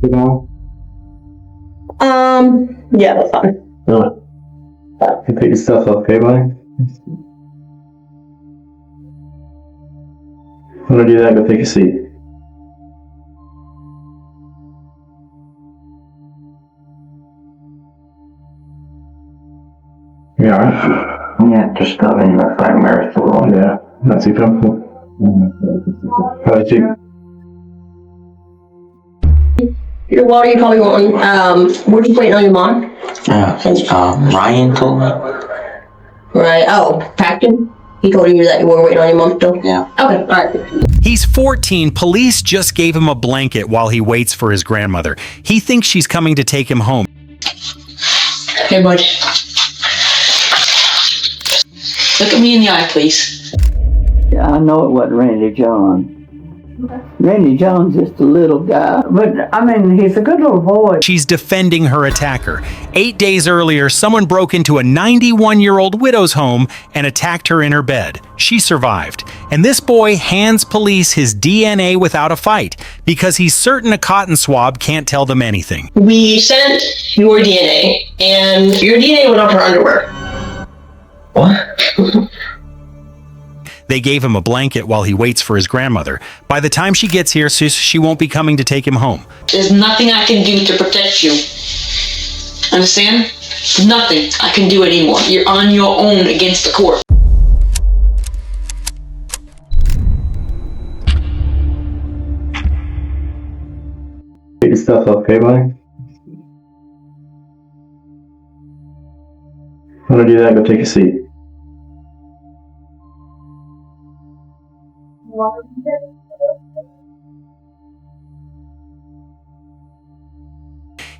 You know? Yeah, that's fine. You pick your stuff up, okay, buddy? When I do that, go take a seat. You alright? Yeah, just having a nightmare for a while. Yeah, not too comfortable. How did you? Your water you probably want. We're just waiting on your mom. Ryan told me. Right. Oh, Paxton? He told you that you were waiting on your mom still? Yeah. Okay, alright. He's 14. Police just gave him a blanket while he waits for his grandmother. He thinks she's coming to take him home. Hey, bud. Look at me in the eye, please. Yeah, I know it wasn't Randy John. Randy John's just a little guy, but I mean, he's a good little boy. She's defending her attacker. 8 days earlier, someone broke into a 91-year-old widow's home and attacked her in her bed. She survived. And this boy hands police his DNA without a fight because he's certain a cotton swab can't tell them anything. We sent your DNA, and your DNA went on her underwear. What? They gave him a blanket while he waits for his grandmother. By the time she gets here, she won't be coming to take him home. There's nothing I can do to protect you. Understand? Nothing I can do anymore. You're on your own against the court. Pick your stuff up, okay, buddy? When I do that, go take a seat.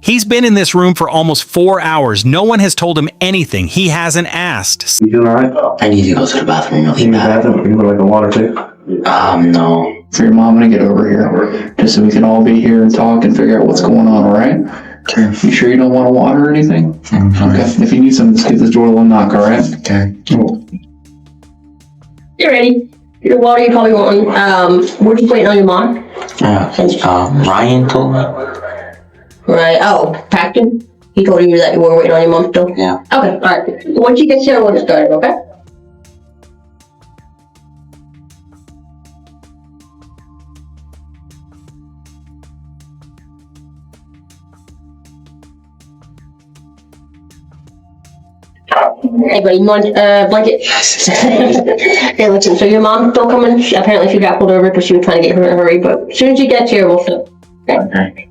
He's been in this room for almost 4 hours. No one has told him anything. He hasn't asked. You doing alright? I need to go to the bathroom really You need a bad. bathroom? You look like a water too? No. For your mom to get over here, just so we can all be here and talk and figure out what's going on, alright? Okay. You sure you don't want water or anything? Okay. If you need some, just give this door a little knock, alright? Okay. You're ready. Your water you probably want. We're just waiting on your mom. Ryan told me. Right. Oh, Paxton? He told you that you were waiting on your mom still? Yeah. Okay, alright. Once you get here, we'll get started, okay? Hey, buddy, you want blanket? Hey, listen, so your mom's still coming? Apparently she got pulled over because she was trying to get her in a hurry, but as soon as she gets here, we'll sit. Okay.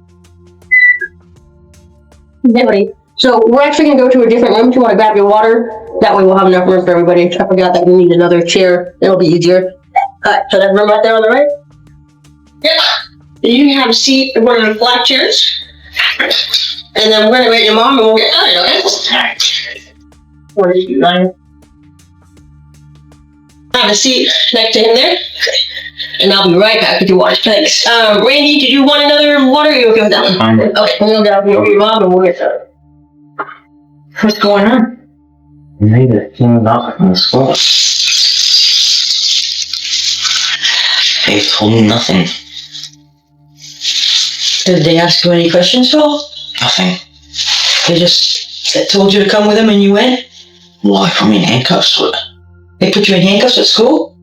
Hey, buddy. So we're actually going to go to a different room if you want to grab your water. That way we'll have enough room for everybody. I forgot that we need another chair. It'll be easier. Alright, so that room right there on the right? Yep. You can have a seat in one of the black chairs. And then we're going to wait your mom and we'll get started, okay? What is you, Ryan? Have a seat next to him there. And I'll be right back with your water. Thanks. Randy, did you want another water? Or are you okay with that one? Fine. Okay, we'll go over your mom and we'll get started. What's going on? You need to clean up from the school. They told me nothing. Did they ask you any questions, Phil? Nothing. They just told you to come with them and you went? Why put me in handcuffs? What? They put you in handcuffs at school?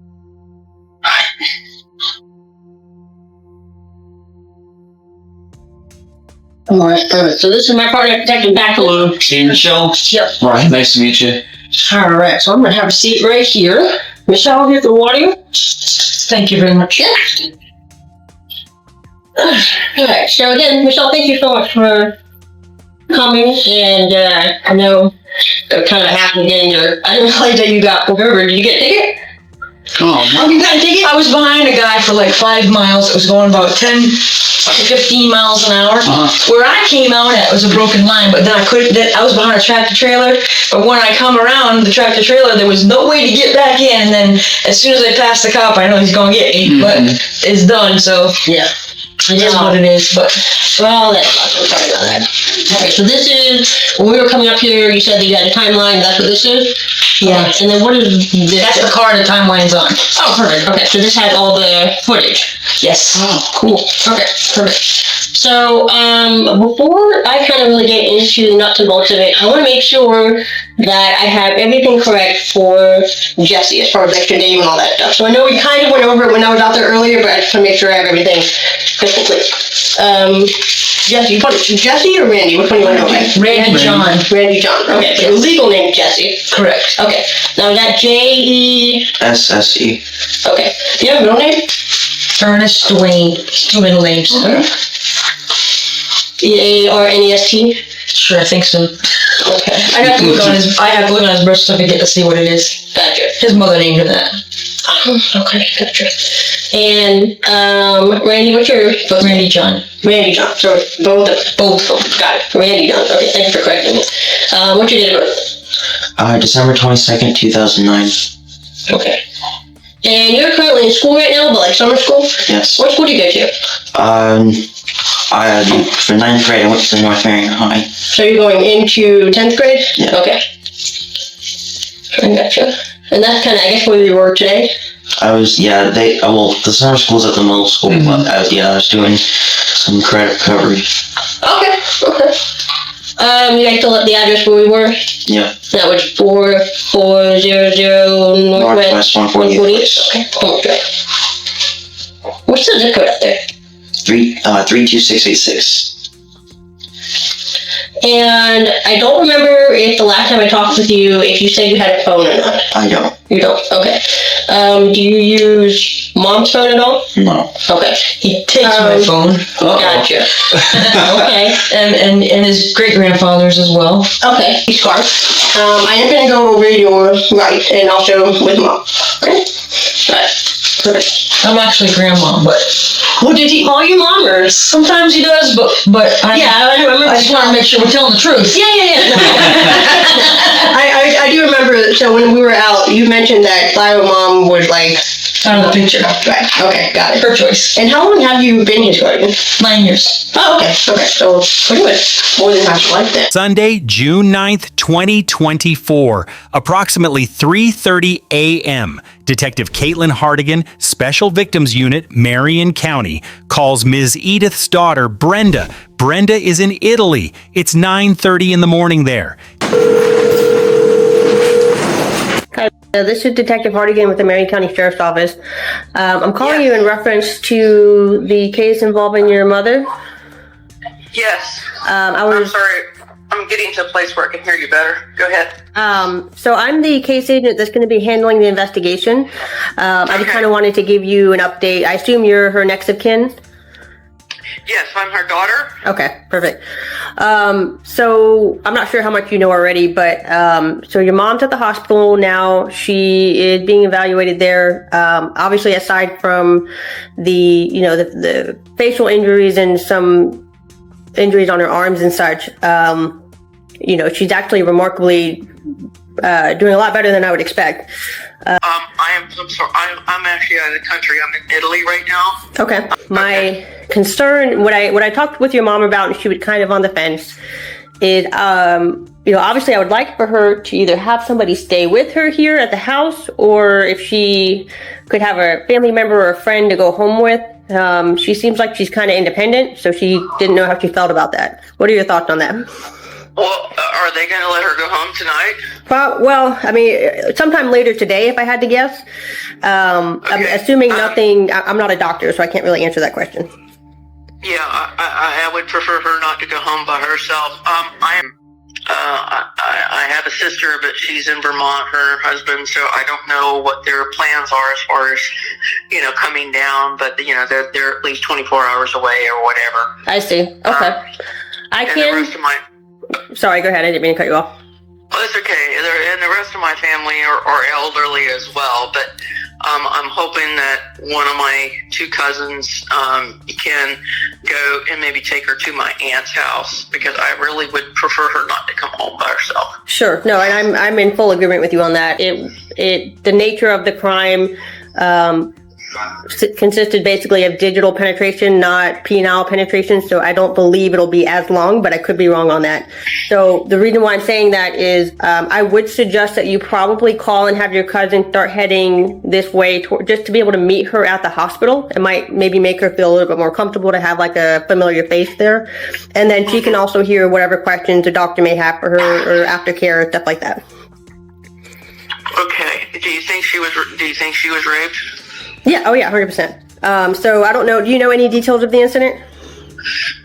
Alright, perfect. So this is my partner, Detective Bacalone. Hey, Michelle. Yep. Right, nice to meet you. Alright, so I'm gonna have a seat right here. Michelle, here's the water. Thank you very much. Yeah. Alright, so again, Michelle, thank you so much for coming, and I know it kind of happened getting your, I didn't realize that you got pulled over. Did you get a ticket? Oh, You got a ticket? I was behind a guy for like 5 miles. It was going about 10 to 15 miles an hour. Where I came out at was a broken line, but then I was behind a tractor trailer. But when I come around the tractor trailer, there was no way to get back in. And then as soon as I passed the cop, I know he's gonna get me, but it's done. So Yeah. it is what it is. But Well, I'm sorry about that. Okay, so this is, when we were coming up here, you said that you had a timeline, that's what this is? yeah, And then what is this? that's the car the timeline's on. Oh, perfect. Okay, so this has all the footage. Yes. Oh, cool. Okay, perfect. So, before I kind of really get into nuts and bolts of it, I want to make sure that I have everything correct for Jesse as far as extra name and all that stuff. So I know we kind of went over it when I was out there earlier, but I just want to make sure I have everything crystal clear. Jesse, you call it Jesse or Randy? Which one do you want to go with? Randy John. Randy John. Okay, so your legal name Jesse. Correct. Okay. Now is that J-E? SSE. Okay. Do you have a middle name? Ernest Dwayne. Two middle names. E-A-R-N-E-S-T? Sure, I think so. Okay. I have to look on his birth certificate to see what it is. Gotcha. His mother named him that. Okay, gotcha. And, Randy, what's your first name? Randy John. Randy John. So both of them. Got it. Randy John. Okay, thanks for correcting me. What's your date of birth? December 22nd, 2009. Okay. And you're currently in school right now, but like summer school? Yes. What school do you go to? For 9th grade, I went to North Marion County. So you're going into 10th grade? Yeah. Okay. I gotcha. And that's kind of, I guess, where you were today? The summer school's at the middle school, but I was doing some credit recovery. Okay. You guys still at the address where we were? Yeah. That was 4400 Northwest 148. Okay, Homewood Drive. What's the zip code up there? 32686. And I don't remember if the last time I talked with you, if you said you had a phone or not. I don't. You don't? Okay. Do you use mom's phone at all? No. Okay. He takes my phone. Gotcha. Okay. And his great grandfather's as well. Okay. Scarf. I am going to go over your right and also with mom. Okay. Alright. Perfect. I'm actually grandma, but Well, did he call you mom or? sometimes he does, but Yeah, I remember. I just want to make sure we're telling the truth. Yeah. I do remember. So when we were out, you mentioned that Clyde mom was like Out of the picture. right. Okay, got it. Her choice. And how long have you been his guardian? 9 years. Oh, okay. So pretty much more than half your life then. Sunday, June 9th, 2024, approximately 3:30 a.m. Detective Caitlin Hardigan, Special Victims Unit, Marion County, calls Ms. Edith's daughter, Brenda. Brenda is in Italy. It's 9:30 in the morning there. This is Detective Hardigan with the Marion County Sheriff's Office. I'm calling you in reference to the case involving your mother. Yes. I I'm was sorry. I'm getting to a place where I can hear you better. Go ahead. so I'm the case agent that's going to be handling the investigation. I just Okay. kind of wanted to give you an update. I assume you're her next of kin. Yes, I'm her daughter. Okay, perfect. So I'm not sure how much you know already, but so your mom's at the hospital now. She is being evaluated there. Obviously, aside from the the facial injuries and some injuries on her arms and such, she's actually remarkably doing a lot better than I would expect. I'm sorry. I'm actually out of the country. I'm in Italy right now. Okay. My concern, what I talked with your mom about, and she was kind of on the fence, is, obviously I would like for her to either have somebody stay with her here at the house, or if she could have a family member or a friend to go home with. She seems like she's kind of independent, so she didn't know how she felt about that. What are your thoughts on that? Well, are they going to let her go home tonight? Well, I mean, sometime later today, if I had to guess. I'm assuming nothing. I'm not a doctor, so I can't really answer that question. Yeah, I would prefer her not to go home by herself. I have a sister, but she's in Vermont, her husband, so I don't know what their plans are as far as, coming down, but, they're at least 24 hours away or whatever. I see. Okay. I And the can. rest of my... Sorry, go ahead. I didn't mean to cut you off. Well, it's okay. And the rest of my family are elderly as well, but I'm hoping that one of my two cousins can go and maybe take her to my aunt's house, because I really would prefer her not to come home by herself. Sure. No, and I'm in full agreement with you on that. The nature of the crime, consisted basically of digital penetration, not penile penetration. So I don't believe it'll be as long, but I could be wrong on that. So the reason why I'm saying that is I would suggest that you probably call and have your cousin start heading this way just to be able to meet her at the hospital. It might maybe make her feel a little bit more comfortable to have like a familiar face there. And then she can also hear whatever questions the doctor may have for her or aftercare, stuff like that. Okay. Do you think she was raped? Yeah. Oh, yeah. 100%. So I don't know. Do you know any details of the incident?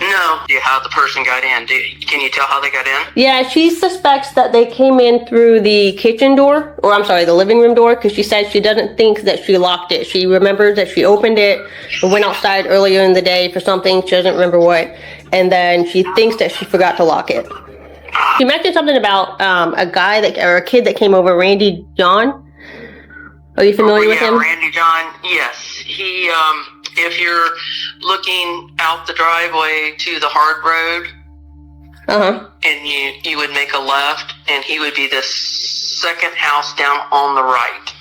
No. How the person got in? Can you tell how they got in? Yeah, she suspects that they came in through the kitchen door, or I'm sorry, the living room door, because she said she doesn't think that she locked it. She remembers that she opened it and went outside earlier in the day for something. She doesn't remember what. And then she thinks that she forgot to lock it. She mentioned something about a guy or a kid that came over, Randy John. Are you familiar with him? Randy John, yes. He, if you're looking out the driveway to the hard road, and you would make a left, and he would be the second house down on the right.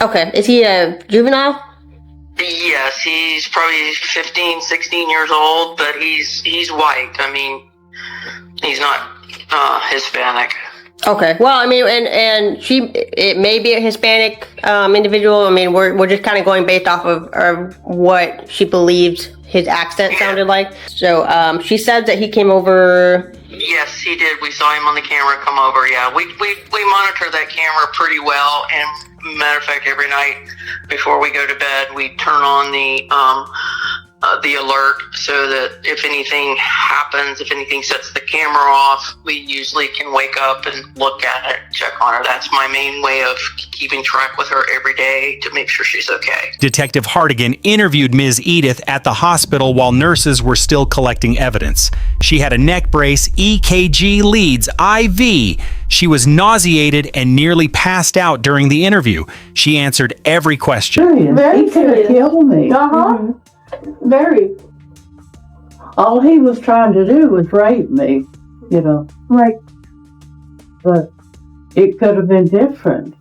Okay. Is he a juvenile? Yes, he's probably 15, 16 years old, but he's white. I mean, he's not Hispanic. Okay. Well, I mean, and it may be a Hispanic individual. I mean, we're just kind of going based off of what she believes his accent sounded like. So she said that he came over. Yes, he did. We saw him on the camera come over. Yeah, we monitor that camera pretty well. And matter of fact, every night before we go to bed, we turn on the alert so that if anything happens, if anything sets the camera off, we usually can wake up and look at it, check on her. That's my main way of keeping track with her every day to make sure she's okay. Detective Hartigan interviewed Ms. Edith at the hospital while nurses were still collecting evidence. She had a neck brace, EKG leads, IV. She was nauseated and nearly passed out during the interview. She answered every question. He could have killed me. Very. All he was trying to do was rape me, Right. But it could have been different.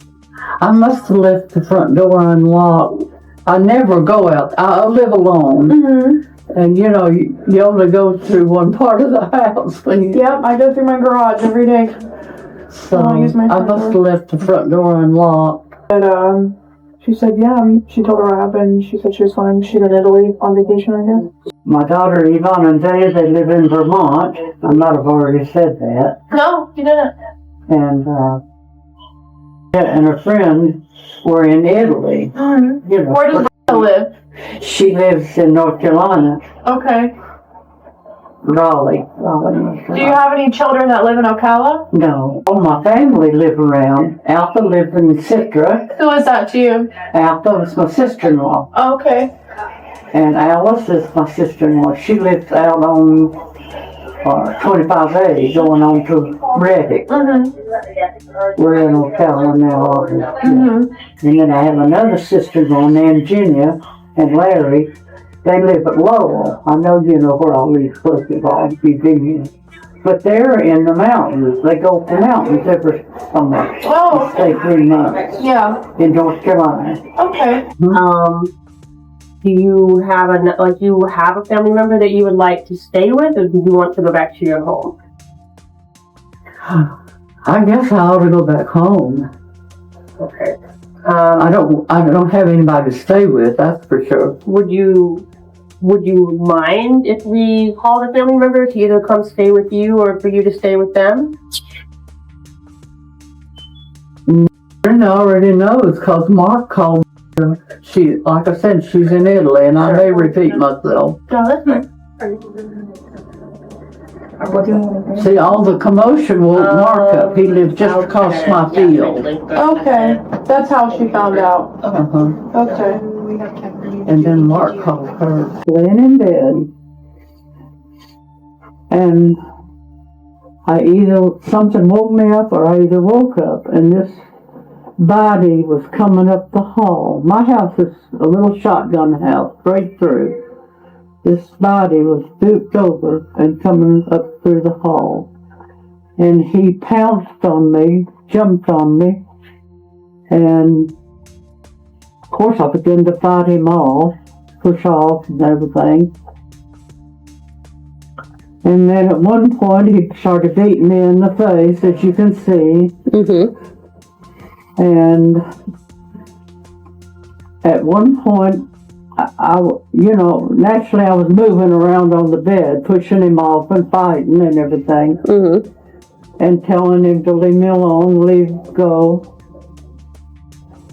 I must have left the front door unlocked. I never go out. I live alone. Mm-hmm. And you only go through one part of the house when you... Yep, I go through my garage every day. So I must have left the front door unlocked. And she said, she told her what happened. She said she was fine. She's in Italy on vacation, I guess. My daughter Yvonne and Dave, they live in Vermont. I might have already said that. No, you didn't. And her friend were in Italy. Mm-hmm. Where does Lisa live? She lives in North Carolina. Okay. Raleigh. Do you have any children that live in Ocala? No. All my family live around. Alpha lives in Citra. Who is that to you? Alpha is my sister-in-law. Oh, okay. And Alice is my sister-in-law. She lives out on 25A, going on to Reddick. Mm-hmm. We're in Ocala now. Mm-hmm. And then I have another sister-in-law named Virginia and Larry. They live at Lowell. I know you know where all these places are, Virginia. But they're in the mountains. They go to mountains every summer. Oh. Stay 3 months. Yeah. In North Carolina. Okay. Do you have a family member that you would like to stay with, or do you want to go back to your home? I guess I ought to go back home. Okay. I don't have anybody to stay with, that's for sure. Would you mind if we called a family member to either come stay with you or for you to stay with them? Brenda already knows because Mark called her. She, like I said, she's in Italy, and I may repeat myself. No, that's fine. See, all the commotion woke Mark up. He lived just across my field. Okay. That's how she found out. Okay. And then Mark called her, laying in bed. And something woke me up, or I either woke up, and this body was coming up the hall. My house is a little shotgun house, straight through. This body was stooped over and coming up through the hall. And he pounced on me, jumped on me, and course, I began to fight him off, push off and everything. And then at one point, he started beating me in the face, as you can see. And at one point, I naturally I was moving around on the bed, pushing him off and fighting and everything. And telling him to leave me alone, leave go.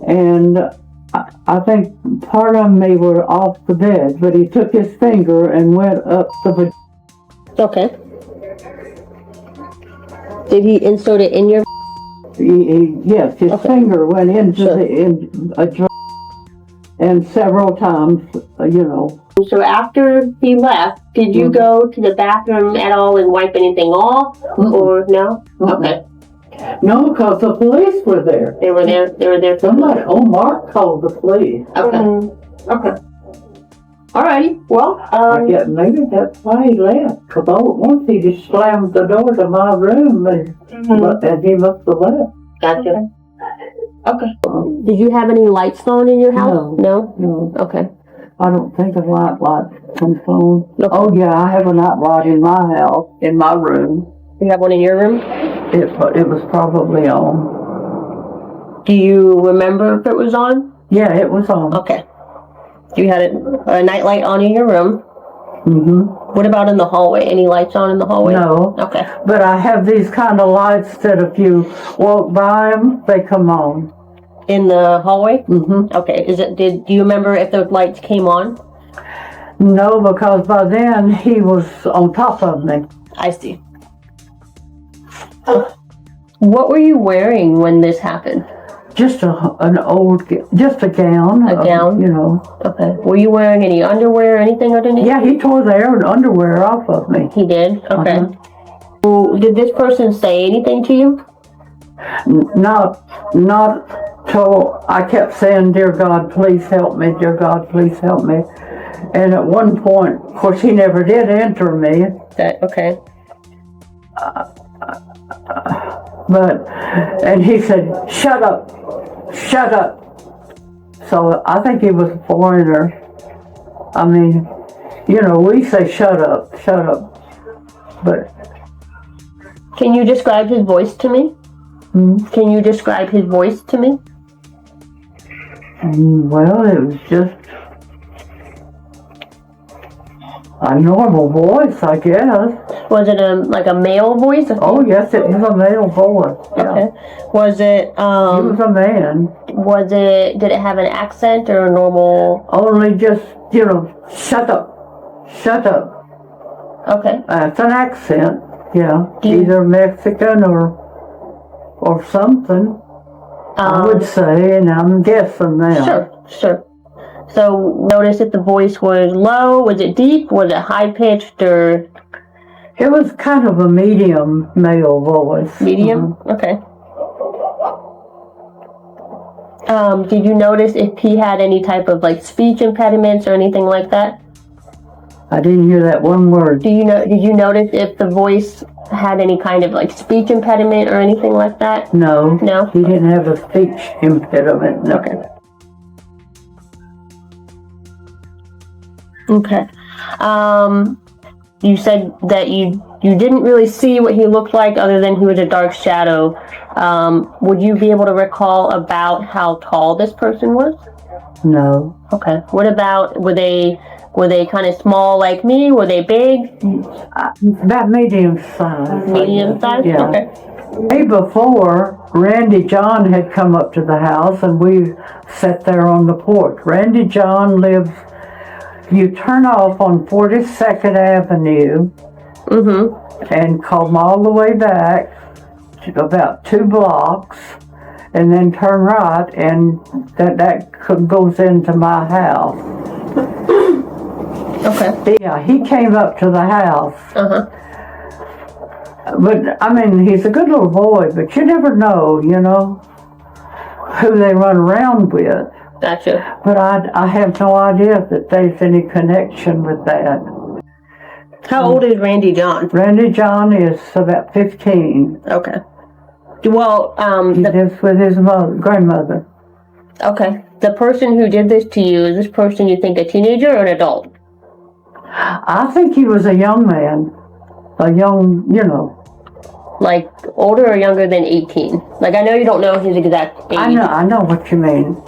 And I think part of me were off the bed, but he took his finger and went up the. Okay. Did he insert it in your? Yes, his finger went into the and several times, So after he left, did you go to the bathroom at all and wipe anything off, or no? Okay. No, because the police were there. They were there. They were there. Somebody, Mark called the police. Okay. Okay. Alrighty. Well, yeah, maybe that's why he left. Because all at once he just slammed the door to my room and he must have left. Gotcha. Okay. Did you have any lights on in your house? No. Okay. I don't think a light comes on. Oh yeah, I have a night light in my house, in my room. You have one in your room? It was probably on. Do you remember if it was on? Yeah, it was on. Okay. You had a night light on in your room? What about in the hallway? Any lights on in the hallway? No. Okay. But I have these kind of lights that if you walk by them, they come on. In the hallway? Okay. Do you remember if those lights came on? No, because by then he was on top of me. I see. What were you wearing when this happened? Just a gown. A gown? Okay. Were you wearing any underwear or anything underneath? Yeah, he tore the underwear off of me. He did? Okay. Well, did this person say anything to you? Not till I kept saying, "Dear God, please help me. Dear God, please help me." And at one point, of course, he never did enter me. Okay. And he said, "Shut up, shut up." So I think he was a foreigner. I mean, we say shut up, but. Can you describe his voice to me? Can you describe his voice to me? Well, it was just a normal voice, I guess. Was it like a male voice? Oh, yes, it was a male voice. Yeah. Okay. Was it, he was a man. did it have an accent or a normal? Only just, shut up, shut up. Okay. That's an accent, yeah. Either Mexican or something, I would say, and I'm guessing now. Sure. So, notice if the voice was low, was it deep, was it high-pitched, or? It was kind of a medium male voice. Medium? Okay. Did you notice if he had any type of, speech impediments or anything like that? I didn't hear that one word. Did you notice if the voice had any kind of, speech impediment or anything like that? No. No? He didn't have a speech impediment. No. Okay. You said that you didn't really see what he looked like other than he was a dark shadow. Would you be able to recall about how tall this person was? No. Okay. What about, were they kind of small like me? Were they big? About medium size. Medium size? Yeah. Okay. Day before, Randy John had come up to the house and we sat there on the porch. Randy John lives, you turn off on 42nd Avenue and come all the way back to about 2 blocks and then turn right, and that goes into my house. Okay. Yeah, he came up to the house. But, I mean, he's a good little boy, but you never know, who they run around with. Gotcha. But I have no idea that there's any connection with that. How old is Randy John? Randy John is about 15. Okay. Well, he lives with his grandmother. Okay. The person who did this to you, is this person you think a teenager or an adult? I think he was a young man. A young, Like older or younger than 18? Like I know you don't know his exact age. I know what you mean.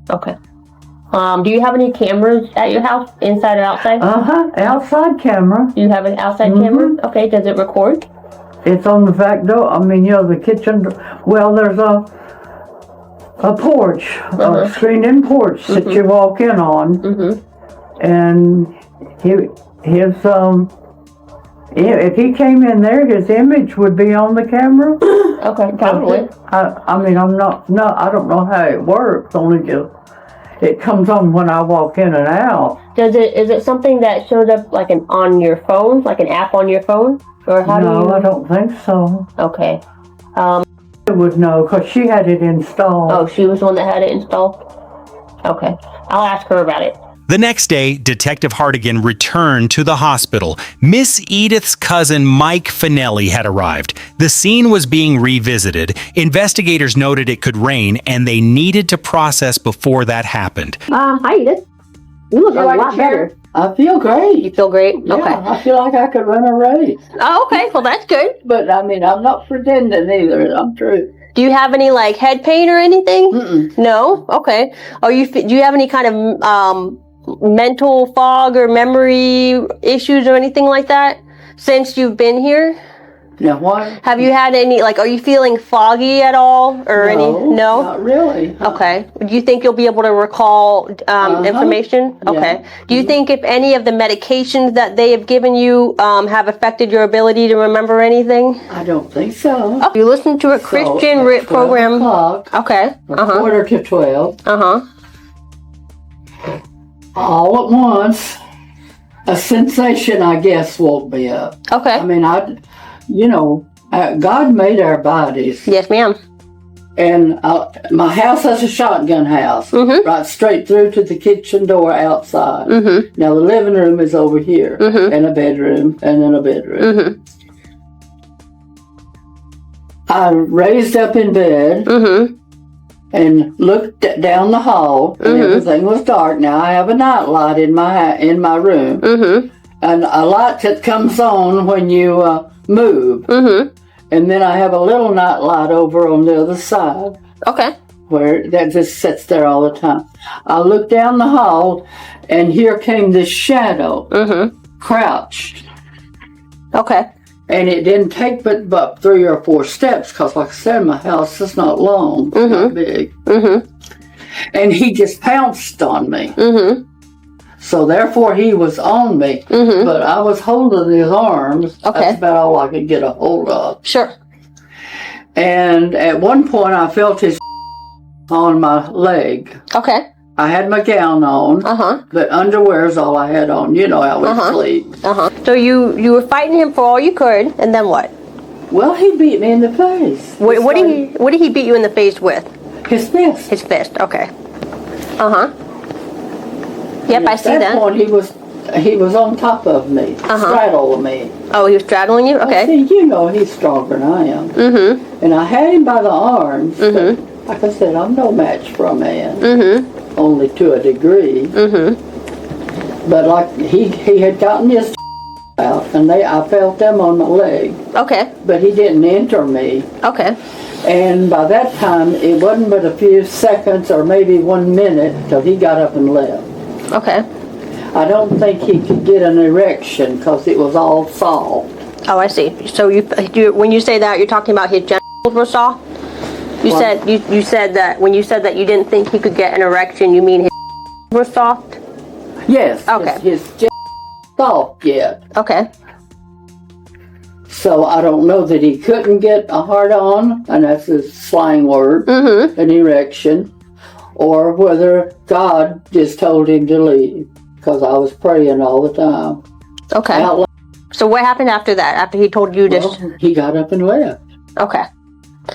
Okay. Do you have any cameras at your house, inside or outside? Outside camera. Do you have an outside camera? Okay, does it record? It's on the back door. I mean, the kitchen. Well, there's a porch, a screened-in porch that you walk in on, and if he came in there, his image would be on the camera. Okay, probably. I mean, I don't know how it works. Only it comes on when I walk in and out. Is it something that shows up like on your phone, like an app on your phone, or how do you? No, I don't think so. Okay. I would know because she had it installed. Oh, she was the one that had it installed? Okay. I'll ask her about it. The next day, Detective Hartigan returned to the hospital. Miss Edith's cousin Mike Finelli had arrived. The scene was being revisited. Investigators noted it could rain, and they needed to process before that happened. Hi Edith. You look a lot better. I feel great. You feel great? Yeah, Okay. I feel like I could run a race. Oh, okay. Well, that's good. But I mean, I'm not pretending either. I'm true. Do you have any like head pain or anything? Mm-mm. No? Okay. Do you have any kind of mental fog or memory issues or anything like that since you've been here? Now what? Have you had any, like, are you feeling foggy at all or No? Not really. Okay. Do you think you'll be able to recall information? Okay. Yeah. Do you think if any of the medications that they have given you have affected your ability to remember anything? I don't think so. Oh, you listen to a Christian at 12 program. o'clock, Okay. quarter to 12. All at once, a sensation, I guess, woke me up. Okay. I mean, God made our bodies. Yes, ma'am. And my house has a shotgun house, right straight through to the kitchen door outside. Now, the living room is over here, and a bedroom, and then a bedroom. I raised up in bed and looked down the hall, and everything was dark. Now, I have a night light in my room, and a light that comes on when you move. And then I have a little night light over on the other side. Okay. Where that just sits there all the time. I looked down the hall, and here came this shadow, crouched. Okay. And it didn't take but 3 or 4 steps, because like I said, my house is not long, it's not big. And he just pounced on me. So therefore he was on me, but I was holding his arms. Okay. That's about all I could get a hold of. Sure. And at one point I felt his on my leg. Okay. I had my gown on, but underwear is all I had on. You know how we sleep. So you were fighting him for all you could, and then what? Well, he beat me in the face. What did he beat you in the face with? His fist. His fist. Okay. Yep, I see At that. that point, he was on top of me, straddling me. Oh, he was straddling you? Okay. See, you know he's stronger than I am. And I had him by the arms. But like I said, I'm no match for a man. Only to a degree. But like he had gotten his out, and I felt them on my leg. Okay. But he didn't enter me. Okay. And by that time, it wasn't but a few seconds or maybe 1 minute till he got up and left. Okay. I don't think he could get an erection because it was all soft. Oh, I see. So you when you say that, you're talking about his genitals were soft? You said that when you said that you didn't think he could get an erection, you mean his were soft? Yes. Okay. His soft yet. Okay. So I don't know that he couldn't get a hard-on, and that's a slang word, an erection, or whether God just told him to leave, because I was praying all the time. Okay. Out loud. So what happened after that? After he told you Well, he got up and left. Okay.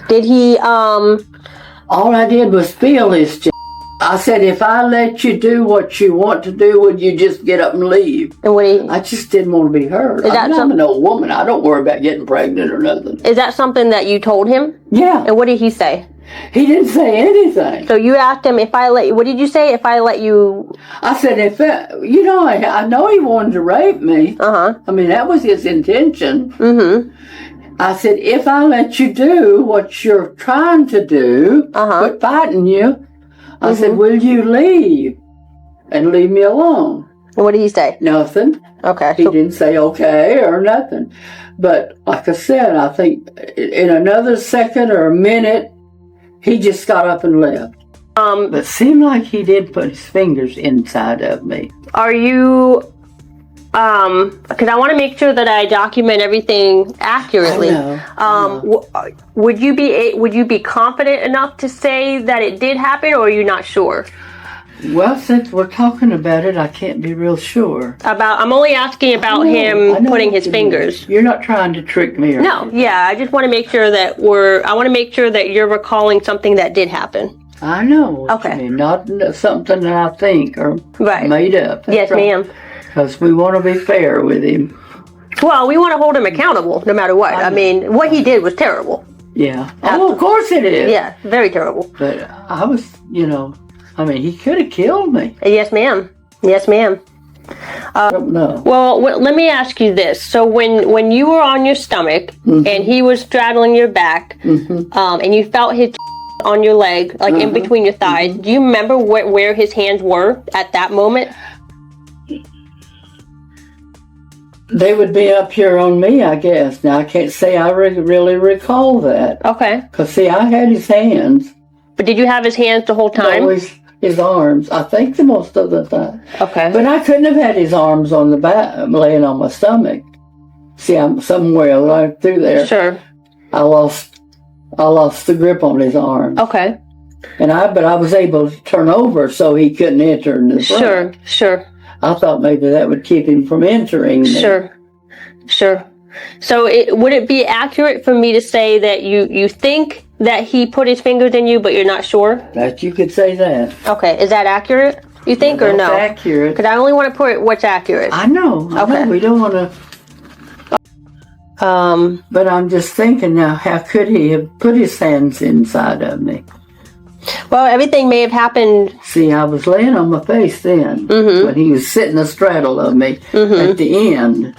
Did he All I did was feel his I said, if I let you do what you want to do, would you just get up and leave? And what he? I just didn't want to be hurt. Is that I'm an old woman. I don't worry about getting pregnant or nothing. Is that something that you told him? Yeah. And what did he say? He didn't say anything. So you asked him, if I let you, what did you say? If I let you? I said, I know he wanted to rape me. I mean, that was his intention. I said, if I let you do what you're trying to do, quit fighting you, I said, will you leave and leave me alone? And what did he say? Nothing. Okay. He didn't say okay or nothing. But like I said, I think in another second or a minute, he just got up and left. But it seemed like he did put his fingers inside of me. Are you, because I want to make sure that I document everything accurately. Would you be confident enough to say that it did happen, or are you not sure? Well, since we're talking about it, I can't be real sure. I'm only asking about him putting his fingers. You're not trying to trick me, or No, yeah, I just want to make sure that you're recalling something that did happen. I know. Okay. I mean, not something that I think or made up. That's yes, ma'am. Because we want to be fair with him. Well, we want to hold him accountable no matter what. I mean, what he did was terrible. Yeah. Oh, of course it is. Yeah, very terrible. But I was, I mean, he could have killed me. Yes, ma'am. Yes, ma'am. I don't know. Well, let me ask you this. So when you were on your stomach and he was straddling your back, and you felt his on your leg, like in between your thighs, do you remember where his hands were at that moment? They would be up here on me, I guess. Now, I can't say I really recall that. Okay. Because, see, I had his hands. But did you have his hands the whole time? Always his arms, I think the most of the time. Okay. But I couldn't have had his arms on the back, laying on my stomach. See, I'm somewhere right through there. Sure. I lost the grip on his arms. Okay. But I was able to turn over so he couldn't enter in the front. Sure. I thought maybe that would keep him from entering. Sure. So would it be accurate for me to say that you think that he put his fingers in you, but you're not sure? That you could say that. Okay. Is that accurate, you think, or no? That's accurate. Because I only want to put what's accurate. I know. Okay. We don't want to... But I'm just thinking now, how could he have put his hands inside of me? Well, everything may have happened. See, I was laying on my face then, when he was sitting astraddle of me at the end.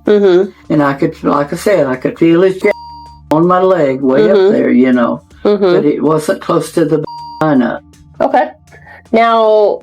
And I could, like I said, I could feel his on my leg way up there, But it wasn't close to the vagina. Okay. Now,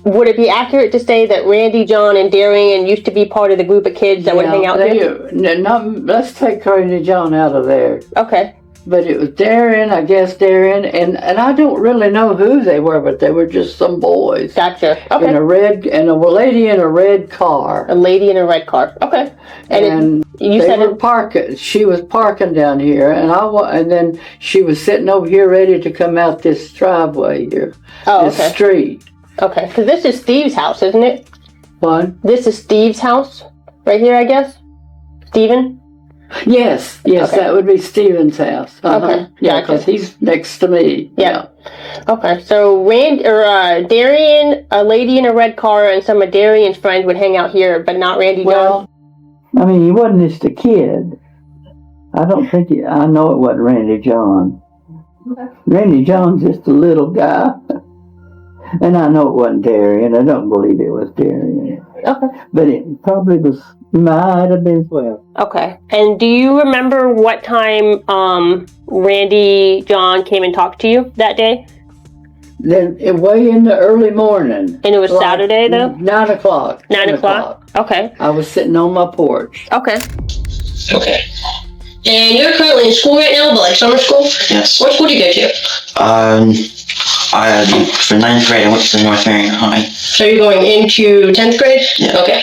would it be accurate to say that Randy, John, and Darian used to be part of the group of kids that would hang out there? Let's take Randy John out of there. Okay. But it was Darian, and I don't really know who they were, but they were just some boys. Gotcha. Okay. And a lady in a red car. A lady in a red car. Okay. And they were parking. She was parking down here, and then she was sitting over here ready to come out this driveway here. Oh, this okay. street. Okay, because this is Steve's house, isn't it? What? This is Steve's house, right here, I guess. Steven? Yes, okay. That would be Steven's house. Okay, yeah, because he's next to me. Yeah. Okay, so Darian, a lady in a red car, and some of Darian's friends would hang out here, but not Randy John. I mean, he wasn't just a kid. I don't think I know it wasn't Randy John. Randy John's just a little guy. And I know it wasn't Darian. I don't believe it was Darian. Okay. But it probably might have been 12. Okay. And do you remember what time Randy John came and talked to you that day? Then way in the early morning. And it was Saturday, though? 9 o'clock. 9 o'clock? Okay. I was sitting on my porch. Okay. Okay. And you're currently in school right now, but like summer school? Yes. What school do you go to? For 9th grade, I went to North Marion County. So you're going into 10th grade? Yeah. Okay.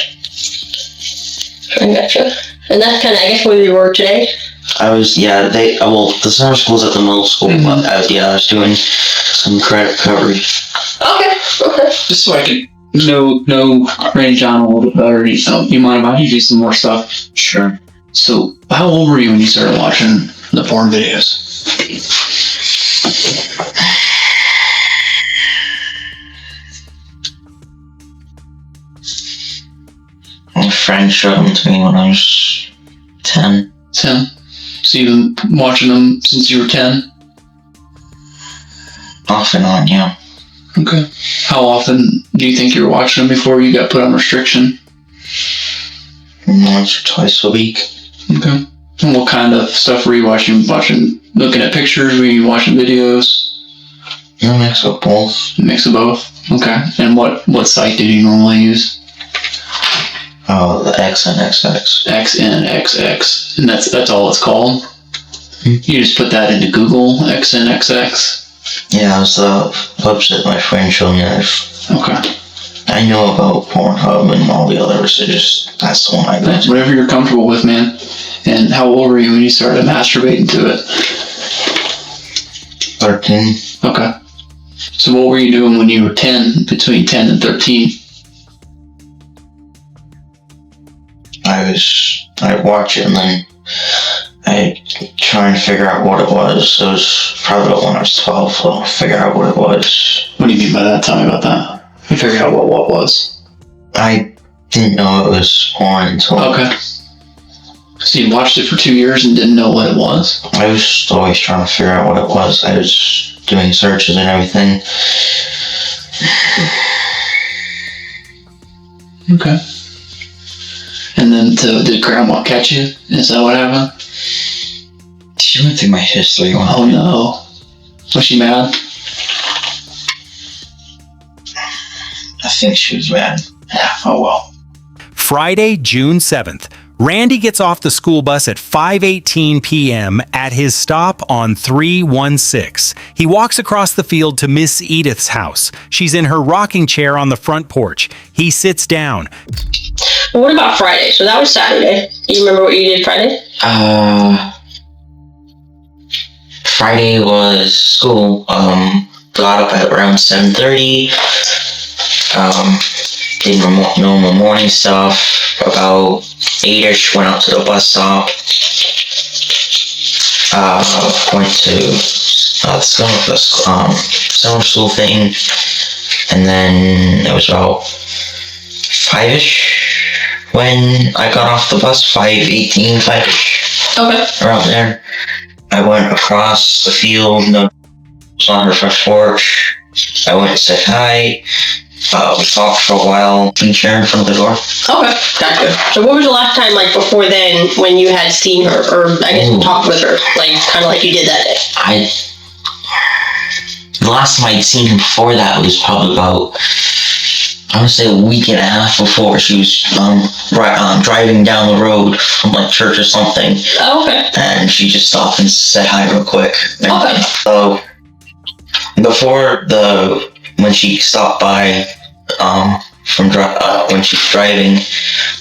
I gotcha. And that's kind of, I guess, where you were today? The summer school's at the middle school, but I was doing some credit recovery. Okay. Just so I can know Randy John a little bit better, you mind if I do some more stuff? Sure. So, how old were you when you started watching the porn videos? My friend showed them to me when I was 10. 10. So you've been watching them since you were 10? Off and on, yeah. Okay. How often do you think you were watching them before you got put on restriction? Once or twice a week. Okay. And what kind of stuff were you watching? Looking at pictures? Were you watching videos? A mix of both. A mix of both? Okay. And what site did you normally use? Oh, the XNXX. XNXX. And that's all it's called? You just put that into Google, XNXX? Yeah, it was the website my friend showed me. Okay. I know about Pornhub and all the others. That's the one I go to. Whatever you're comfortable with, man. And how old were you when you started masturbating to it? 13. Okay. So what were you doing when you were 10, between 10 and 13? I'd watch it and then I'd try and figure out what it was. It was probably when I was 12, so I'll figure out what it was. What do you mean by that? Tell me about that. You figure out what was. I didn't know it was porn until... Okay. So you watched it for 2 years and didn't know what it was? I was always trying to figure out what it was. I was doing searches and everything. Okay. And then did Grandma catch you? Is that what happened? She went through my history. Oh no. Was she mad? I think she was mad. Yeah, oh well. Friday, June 7th. Randy gets off the school bus at 5:18 p.m. at his stop on 316. He walks across the field to Miss Edith's house. She's in her rocking chair on the front porch. He sits down. Well, what about Friday? So that was Saturday. Do you remember what you did Friday? Friday was school. Got up at around 7:30. Did my normal morning stuff. About 8ish, went out to the bus stop. Went to the summer school thing. And then it was about 5ish when I got off the bus. 5:18, 5ish. Okay. Around there. I went across the field, was on her front porch. I went and said hi. We talked for a while in the chair in front of the door. Okay, gotcha. So what was the last time, like, before then, when you had seen her, or I guess talked with her, like, kind of like you did that day? The last time I'd seen her before that was probably about, I want to say, a week and a half before. She was driving down the road from, like, church or something. Oh, okay. And she just stopped and said hi real quick. Okay. So, before when she stopped by, when she was driving,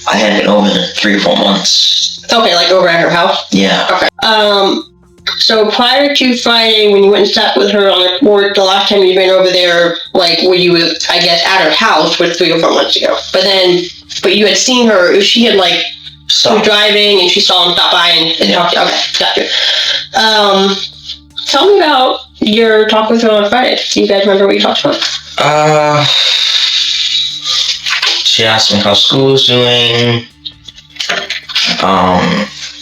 I had been over there 3 or 4 months. Okay, like over at her house? Yeah. Okay. So prior to Friday, when you went and sat with her on the porch, the last time you'd been over there, like, were you, I guess, at her house was 3 or 4 months ago. But you had seen her, she had, like, was driving and she saw him stop by and talked to you. Okay, gotcha. Tell me about your talk with her on Friday. Do you guys remember what you talked about? She asked me how school was doing.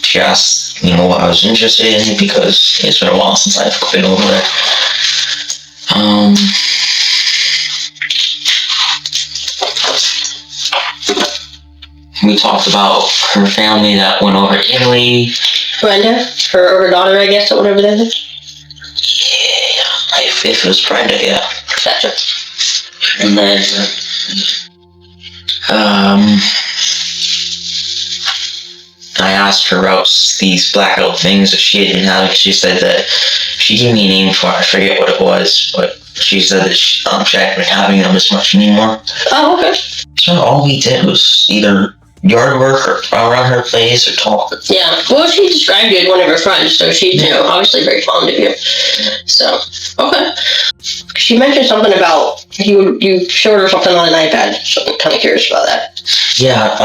She asked, what I was interested in because it's been a while since I've been over there. We talked about her family that went over to Italy. Brenda? Her daughter, I guess, or whatever that is? Yeah, if it was Brenda, yeah. Gotcha. And then, I asked her about these blackout things that she didn't have. She said that she gave me a name for it. I forget what it was, but she said that she hadn't been having them as much anymore. Oh, okay. So all we did was either yard work or around her place or talk. Yeah. Well, she described you as one of her friends, so she's, obviously very fond of you. So, okay. She mentioned something about you showed her something on an iPad, so I'm kind of curious about that. Yeah,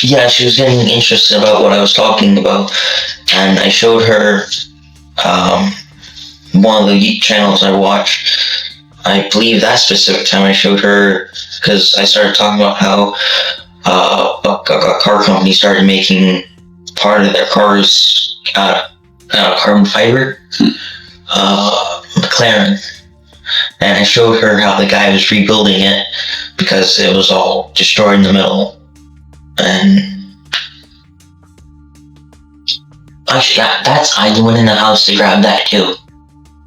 yeah, she was getting interested about what I was talking about, and I showed her, one of the channels I watch, I believe that specific time I showed her, because I started talking about how a car company started making part of their cars out of carbon fiber, McLaren. And I showed her how the guy was rebuilding it because it was all destroyed in the middle. And actually, I went in the house to grab that too.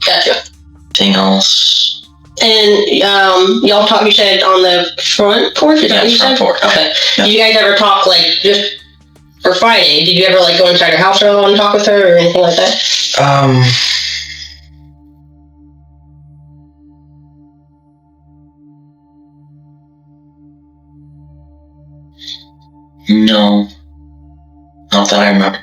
Gotcha. Anything else? And y'all talk. You said on the front porch. Is that what you said? Front porch. Okay. Yeah. Did you guys ever talk like just for Friday? Did you ever like go inside her house or and talk with her or anything like that? No. Not that I remember.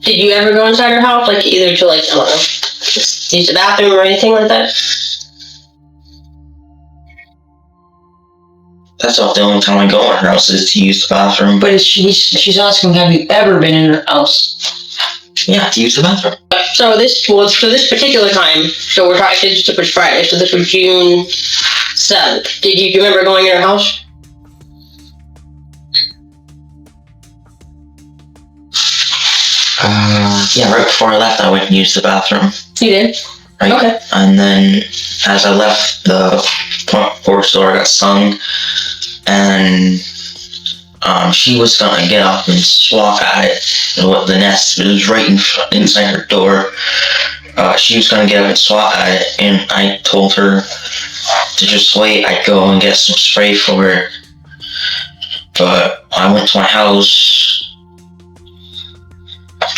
Did you ever go inside her house, like either to like I don't know, use the bathroom or anything like that? That's about the only time I go in her house is to use the bathroom. But she's asking, have you ever been in her house? Yeah, to use the bathroom. So this particular time, so we're talking just to push Friday, so this was June 7th. Do you remember going in her house? Yeah, right before I left, I went and used the bathroom. You did? Right? Okay. And then, as I left the front porch door, I got stung, and she was gonna get up and swat at it. The nest, it was right inside her door. She was gonna get up and swat at it, and I told her to just wait. I'd go and get some spray for her. But I went to my house.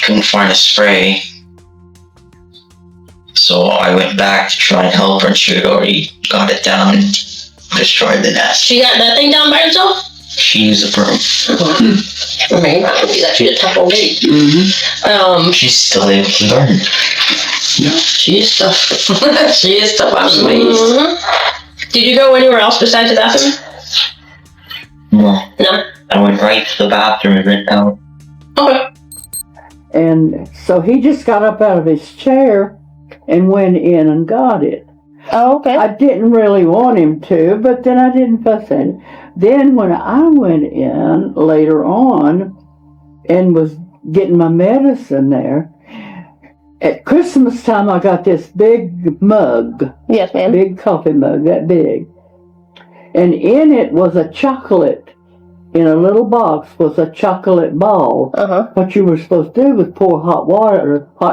Couldn't find a spray, so I went back to try and help her, and she had already got it down and destroyed the nest. She got that thing down by herself? She used a broom. I mean, she's a tough old lady. Mm-hmm. She's still able to learn. Yeah. She is tough. She is tough, I'm amazed. Mm-hmm. Did you go anywhere else besides the bathroom? No. I went right to the bathroom and went down. Okay. And so he just got up out of his chair and went in and got it. Oh, okay. I didn't really want him to, but then I didn't fuss at him. Then when I went in later on and was getting my medicine there, at Christmas time I got this big mug. Yes, ma'am. Big coffee mug, that big. And in it was a chocolate. In a little box was a chocolate ball. Uh-huh. What you were supposed to do was pour hot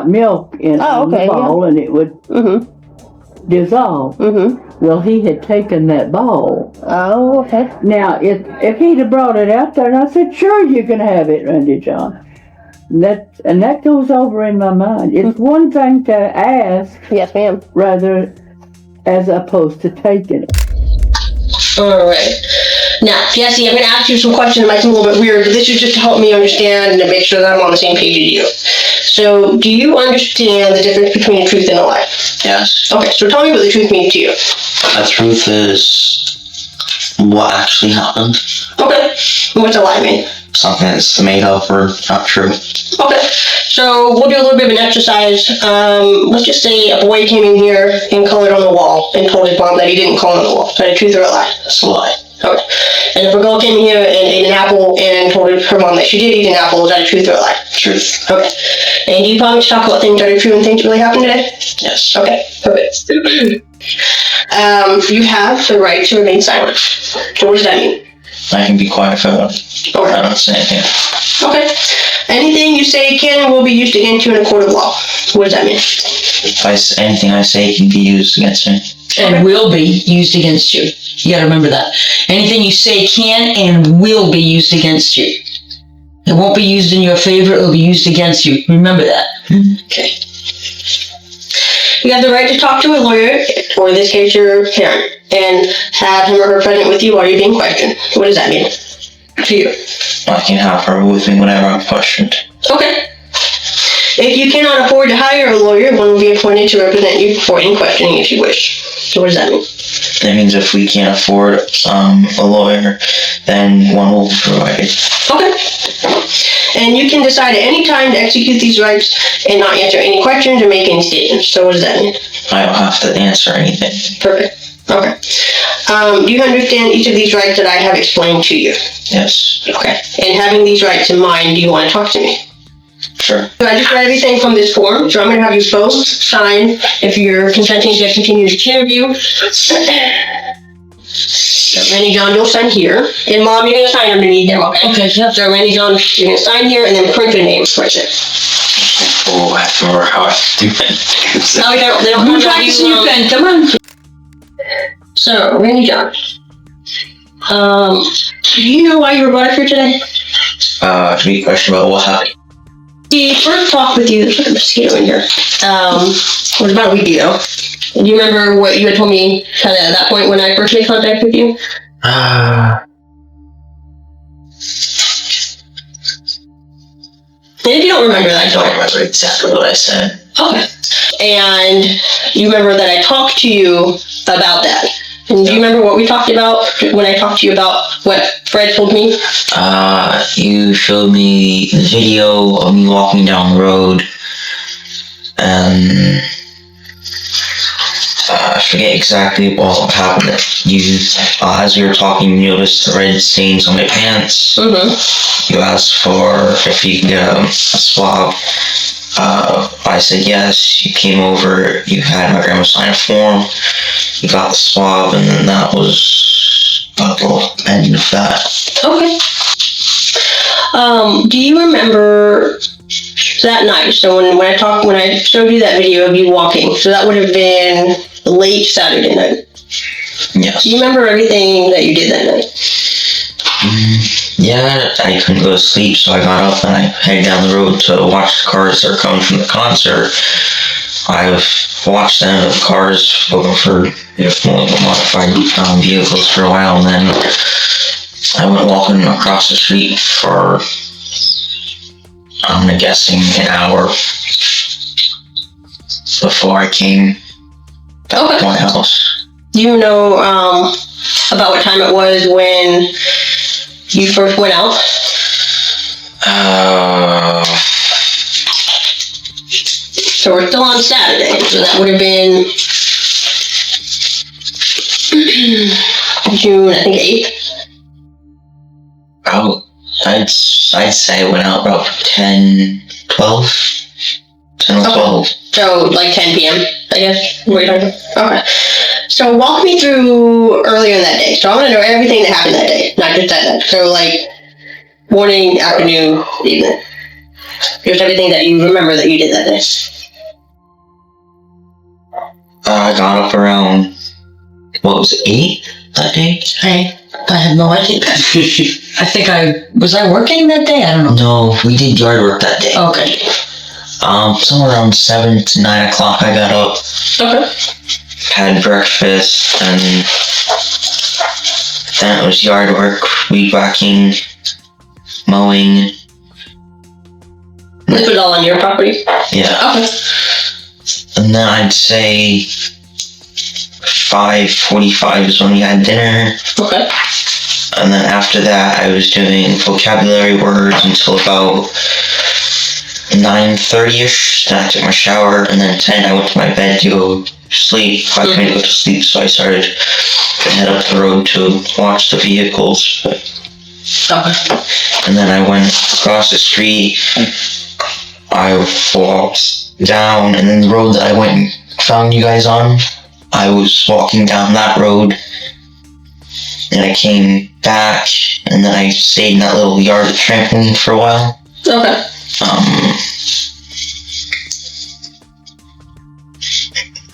milk in the ball, and it would dissolve. Mm-hmm. Well, he had taken that ball. Oh, okay. Now, if he'd have brought it out there, and I said, sure, you can have it, Randy John. And that goes over in my mind. It's one thing to ask. Yes, ma'am. Rather, as opposed to taking it. All right. Now, Jesse, I'm going to ask you some questions that might seem a little bit weird, but this is just to help me understand and to make sure that I'm on the same page as you. So, do you understand the difference between a truth and a lie? Yes. Okay, so tell me what the truth means to you. The truth is what actually happened. Okay. What's a lie mean? Something that's made up or not true. Okay. So, we'll do a little bit of an exercise. Let's just say a boy came in here and colored on the wall and told his mom that he didn't color on the wall. Is that a truth or a lie? That's a lie. Okay. And if a girl came here and ate an apple and told her mom that she did eat an apple, is that a truth or a lie? Truth. Okay. And do you promise to talk about things that are true and things that really happened today? Yes. Okay, perfect. You have the right to remain silent. So what does that mean? I can be quiet if I want. Okay. I don't say anything. Okay. Anything you say can and will be used against you in a court of law. What does that mean? Anything I say can be used against me. And will be used against you. You gotta remember that. Anything you say can and will be used against you. It won't be used in your favor, it'll be used against you. Remember that. Okay. You have the right to talk to a lawyer, or in this case your parent, and have him or her present with you while you're being questioned. What does that mean to you? I can have her with me whenever I'm questioned. Okay. If you cannot afford to hire a lawyer, one will be appointed to represent you before any questioning if you wish. So what does that mean? That means if we can't afford a lawyer, then one will be provided. Okay. And you can decide at any time to execute these rights and not answer any questions or make any statements. So what does that mean? I don't have to answer anything. Perfect. Okay. Do you understand each of these rights that I have explained to you? Yes. Okay. And having these rights in mind, do you want to talk to me? Sure. So I just read everything from this form, so I'm going to have you both sign if you're consenting to continue the interview. So, Randy John, you'll sign here. And Mom, you're going to sign underneath them, okay? Okay, yep. So Randy John, you're going to sign here and then print your name right there. Oh, I have to remember how I do it. No, they don't You have practice you, your pen, come on. So, Randy John, do you know why you were brought up here today? To be questioned about what happened. He first talked with you, there's a mosquito in here, it was about a week ago. Do you remember what you had told me kind of at that point when I first made contact with you? And if you don't remember that, I don't remember exactly what I said. Okay. And you remember that I talked to you about that. And do you remember what we talked about when I talked to you about what Fred told me? You showed me the video of me walking down the road, and I forget exactly what happened. You, as you were talking, you noticed the red stains on my pants. Mm-hmm. You asked for if you could get a swab. I said yes. You came over, you had my grandma sign a form, you got the swab, and then that was about the end of that. Okay. Do you remember that night? So when I showed you that video of you walking, so that would have been late Saturday night. Yes. Do you remember everything that you did that night? Yeah, I couldn't go to sleep, so I got up and I headed down the road to watch the cars that are coming from the concert. I've watched them, the cars, looking for modified vehicles for a while, and then I went walking across the street for, I'm guessing, an hour before I came back to my house. Do you know about what time it was when you first went out? So we're still on Saturday, so that would have been June, I think 8th. Oh, I'd say I went out about 10 or 12. So like 10 p.m., I guess. What are you talking about? Okay. So walk me through earlier in that day. So I want to know everything that happened that day, not just that night. So like morning, afternoon, evening. Just everything that you remember that you did that day. I got up around, what was it, 8 that day? I have no idea. I was I working that day? I don't know. No, we did yard work that day. Okay. Somewhere around 7 to 9 o'clock I got up. Okay. Had breakfast, and then it was yard work, weed whacking, mowing. This was all on your property? Yeah. Okay. And then I'd say 5:45 is when we had dinner. Okay. And then after that, I was doing vocabulary words until about 9:30ish. Then I took my shower, and then 10 I went to my bed to go sleep. I couldn't go to sleep, so I started to head up the road to watch the vehicles. Okay. And then I went across the street. I walked down, and then the road that I went and found you guys on, I was walking down that road, and I came back, and then I stayed in that little yard of trampoline for a while. Okay.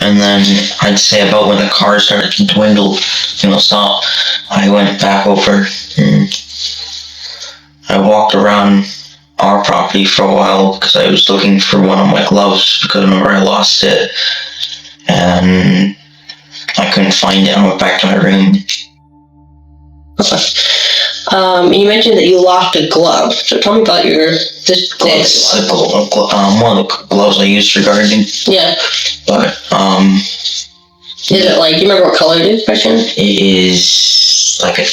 And then I'd say about when the car started to dwindle, stop, I went back over and I walked around our property for a while because I was looking for one of my gloves because I remember I lost it and I couldn't find it. I went back to my room. You mentioned that you lost a glove. So tell me about this glove. It's one of the gloves I used for gardening. Yeah. But is it like, do you remember what color it is by chance? it is like a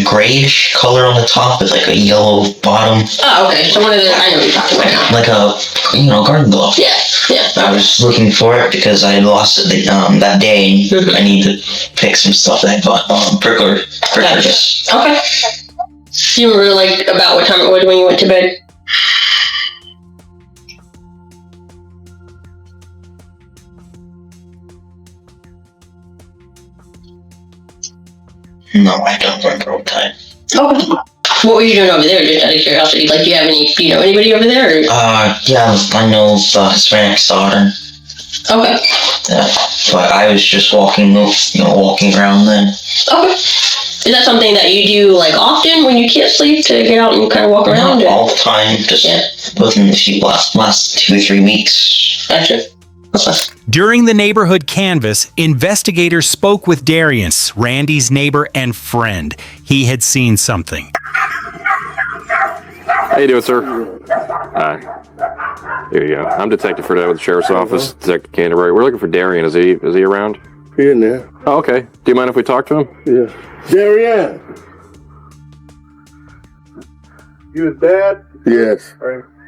grayish color on the top with like a yellow bottom. Oh, okay. So one of the, I know what you're talking about now. Like a garden glove. Yeah, yeah. I was looking for it because I had lost it that day. I need to pick some stuff that I bought brickers. Okay. Do you remember like about what time it was when you went to bed? No, I don't remember what time. Okay. What were you doing over there, just out of curiosity? Like, do you have anybody over there? Or? Yeah, I know the Hispanic daughter. Okay. Yeah, but I was just walking around then. Okay. Is that something that you do like often when you can't sleep to get out and kind of walk around? Not all the time, just within the last 2 or 3 weeks. Gotcha. During the neighborhood canvass, investigators spoke with Darius, Randy's neighbor and friend. He had seen something. How you doing, sir? Hi. Here you go. I'm Detective Fredette with the Sheriff's Office, Detective Canterbury. We're looking for Darian. Is he around? He in there. Oh, okay. Do you mind if we talk to him? Yeah. Darian! You his dad? Yes.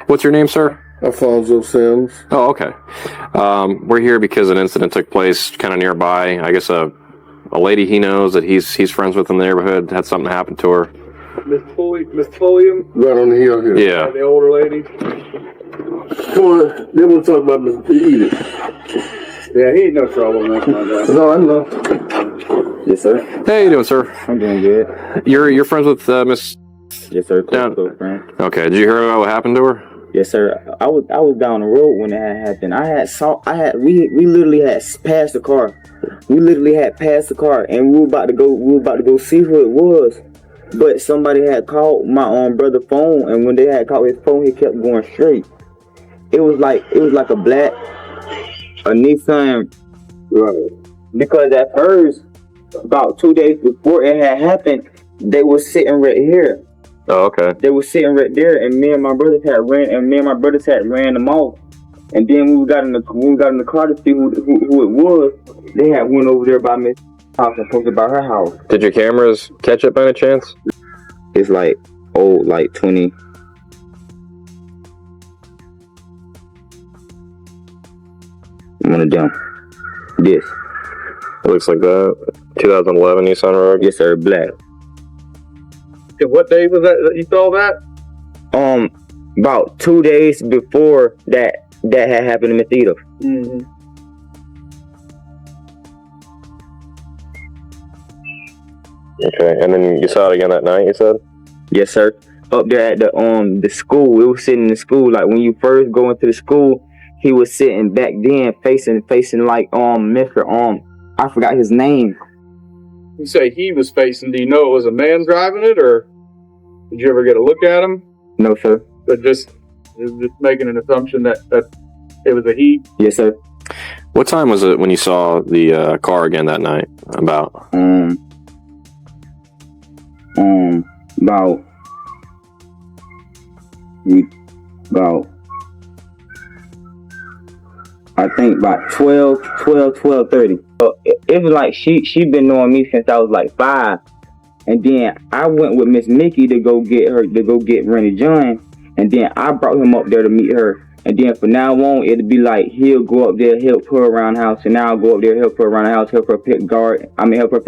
What's your name, sir? Alfonso Sims. Oh, okay. We're here because an incident took place kind of nearby. I guess a lady he knows that he's friends with in the neighborhood had something happen to her. Miss Pulliam? Right on the hill here. Yeah. The older lady? Come on, they want to talk about Miss Edith. Yeah, he ain't no trouble, nothing like that. No, I know. Yes, sir. Hey, how you doing, sir? I'm doing good. You're friends with Miss? Yes, sir. Down. Friend. Okay. Did you hear about what happened to her? Yes, sir. I was down the road when that happened. We literally had passed the car. We literally had passed the car, and we were about to go see who it was. But somebody had called my brother's phone, and when they had called his phone, he kept going straight. It was like a Nissan. Right. Because at first, about 2 days before it had happened, they were sitting right here. Oh, okay. They were sitting right there, and me and my brothers had ran them off. And then when we got in the car to see who it was, they had went over there by Miss house and posted by her house. Did your cameras catch it by any chance? It's like old, like 20. One of them. This. It looks like that. 2011 Nissan Rogue. Yes, sir. Black. What day was that you saw that? About 2 days before that had happened to Miss Edith. Mm-hmm. Okay, and then you saw it again that night, you said? Yes, sir. Up there at the school. We were sitting in the school. Like when you first go into the school, he was sitting back then facing like Mr. I forgot his name. You say he was facing, do you know it was a man driving it, or did you ever get a look at him? No, sir. But just making an assumption that it was a he? Yes, sir. What time was it when you saw the car again that night? About? I think about 12:30. It was like she been knowing me since I was like 5. And then I went with Miss Mickey to go get Rennie John. And then I brought him up there to meet her. And then from now on, it'd be like he'll go up there, help her around the house, and now I'll go up there, help her around the house, help her pick her garden, or help her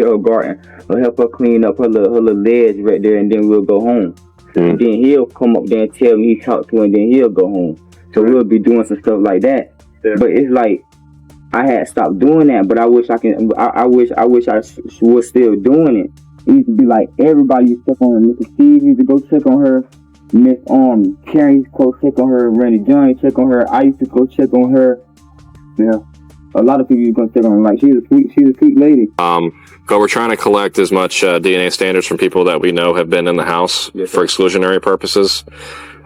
clean up her little ledge right there, and then we'll go home. And then he'll come up there and tell me he talked to her, and then he'll go home. So we'll be doing some stuff like that. Yeah. But it's like I had stopped doing that, but I wish I was still doing it. It used to be like everybody used to check on her. Mr. Steve used to go check on her. Miss Carrie used to go check on her. Randy John used to check on her. I used to go check on her. Yeah, a lot of people used to go check on her. Like she's a sweet lady. But we're trying to collect as much DNA standards from people that we know have been in the house for exclusionary purposes.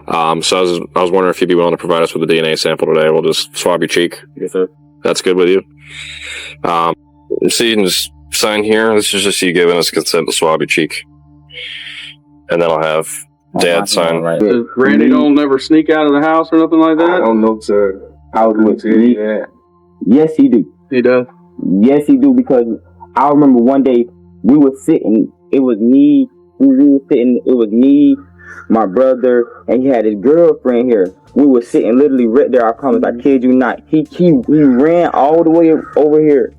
So I was wondering if you'd be willing to provide us with a DNA sample today. We'll just swab your cheek. Yes, sir. That's good with you. So you can just sign here. This is just you giving us consent to swab your cheek, and then I'll have Dad sign. Right. Does Randy don't never sneak out of the house or nothing like that? Oh no, sir. I was with me. Yeah. Yes, he do. He does. Yes, he do, because I remember one day we were sitting. It was me. We were sitting. It was me, my brother, and he had his girlfriend here. We were sitting literally right there. I promise. I kid you not. He ran all the way over here.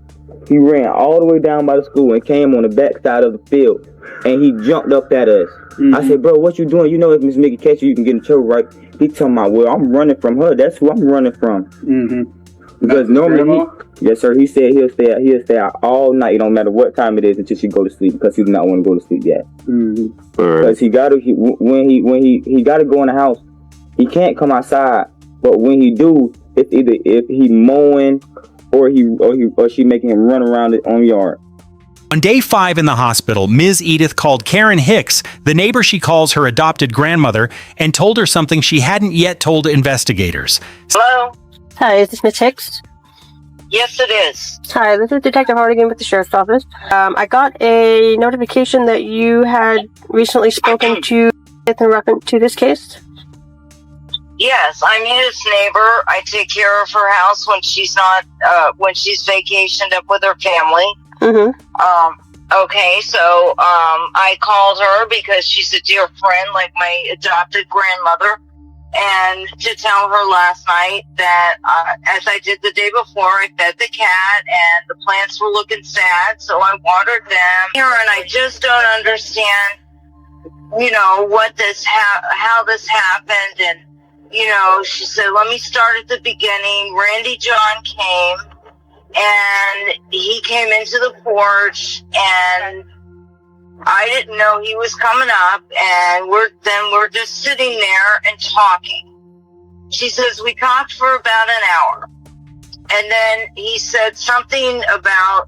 He ran all the way down by the school and came on the back side of the field, and he jumped up at us. I said, bro, what you doing? You know if Miss Mickey catch you, you can get in trouble, right? He told me, well, I'm running from her. That's who I'm running from. Because normally, yes, sir. He said he'll stay out all night. It don't matter what time it is until she go to sleep, because he does not want to go to sleep yet. Because he gotta when he gotta go in the house. He can't come outside. But when he do, it's either if he mowing or she making him run around the own yard. On day 5 in the hospital, Ms. Edith called Karen Hicks, the neighbor she calls her adopted grandmother, and told her something she hadn't yet told investigators. Hello? Hi, is this Miss Hicks? Yes, it is. Hi, this is Detective Hardigan with the Sheriff's Office. I got a notification that you had recently spoken to in reference to this case. Yes, I'm his neighbor. I take care of her house when she's not, when she's vacationed up with her family. Okay, so, I called her because she's a dear friend, like my adopted grandmother, and to tell her last night that, as I did the day before, I fed the cat, and the plants were looking sad, so I watered them. Karen, I just don't understand, you know, how this happened, and, you know, she said, let me start at the beginning. Randy John came, and he came into the porch, and I didn't know he was coming up, and we're just sitting there and talking. She says, we talked for about an hour, and then he said something about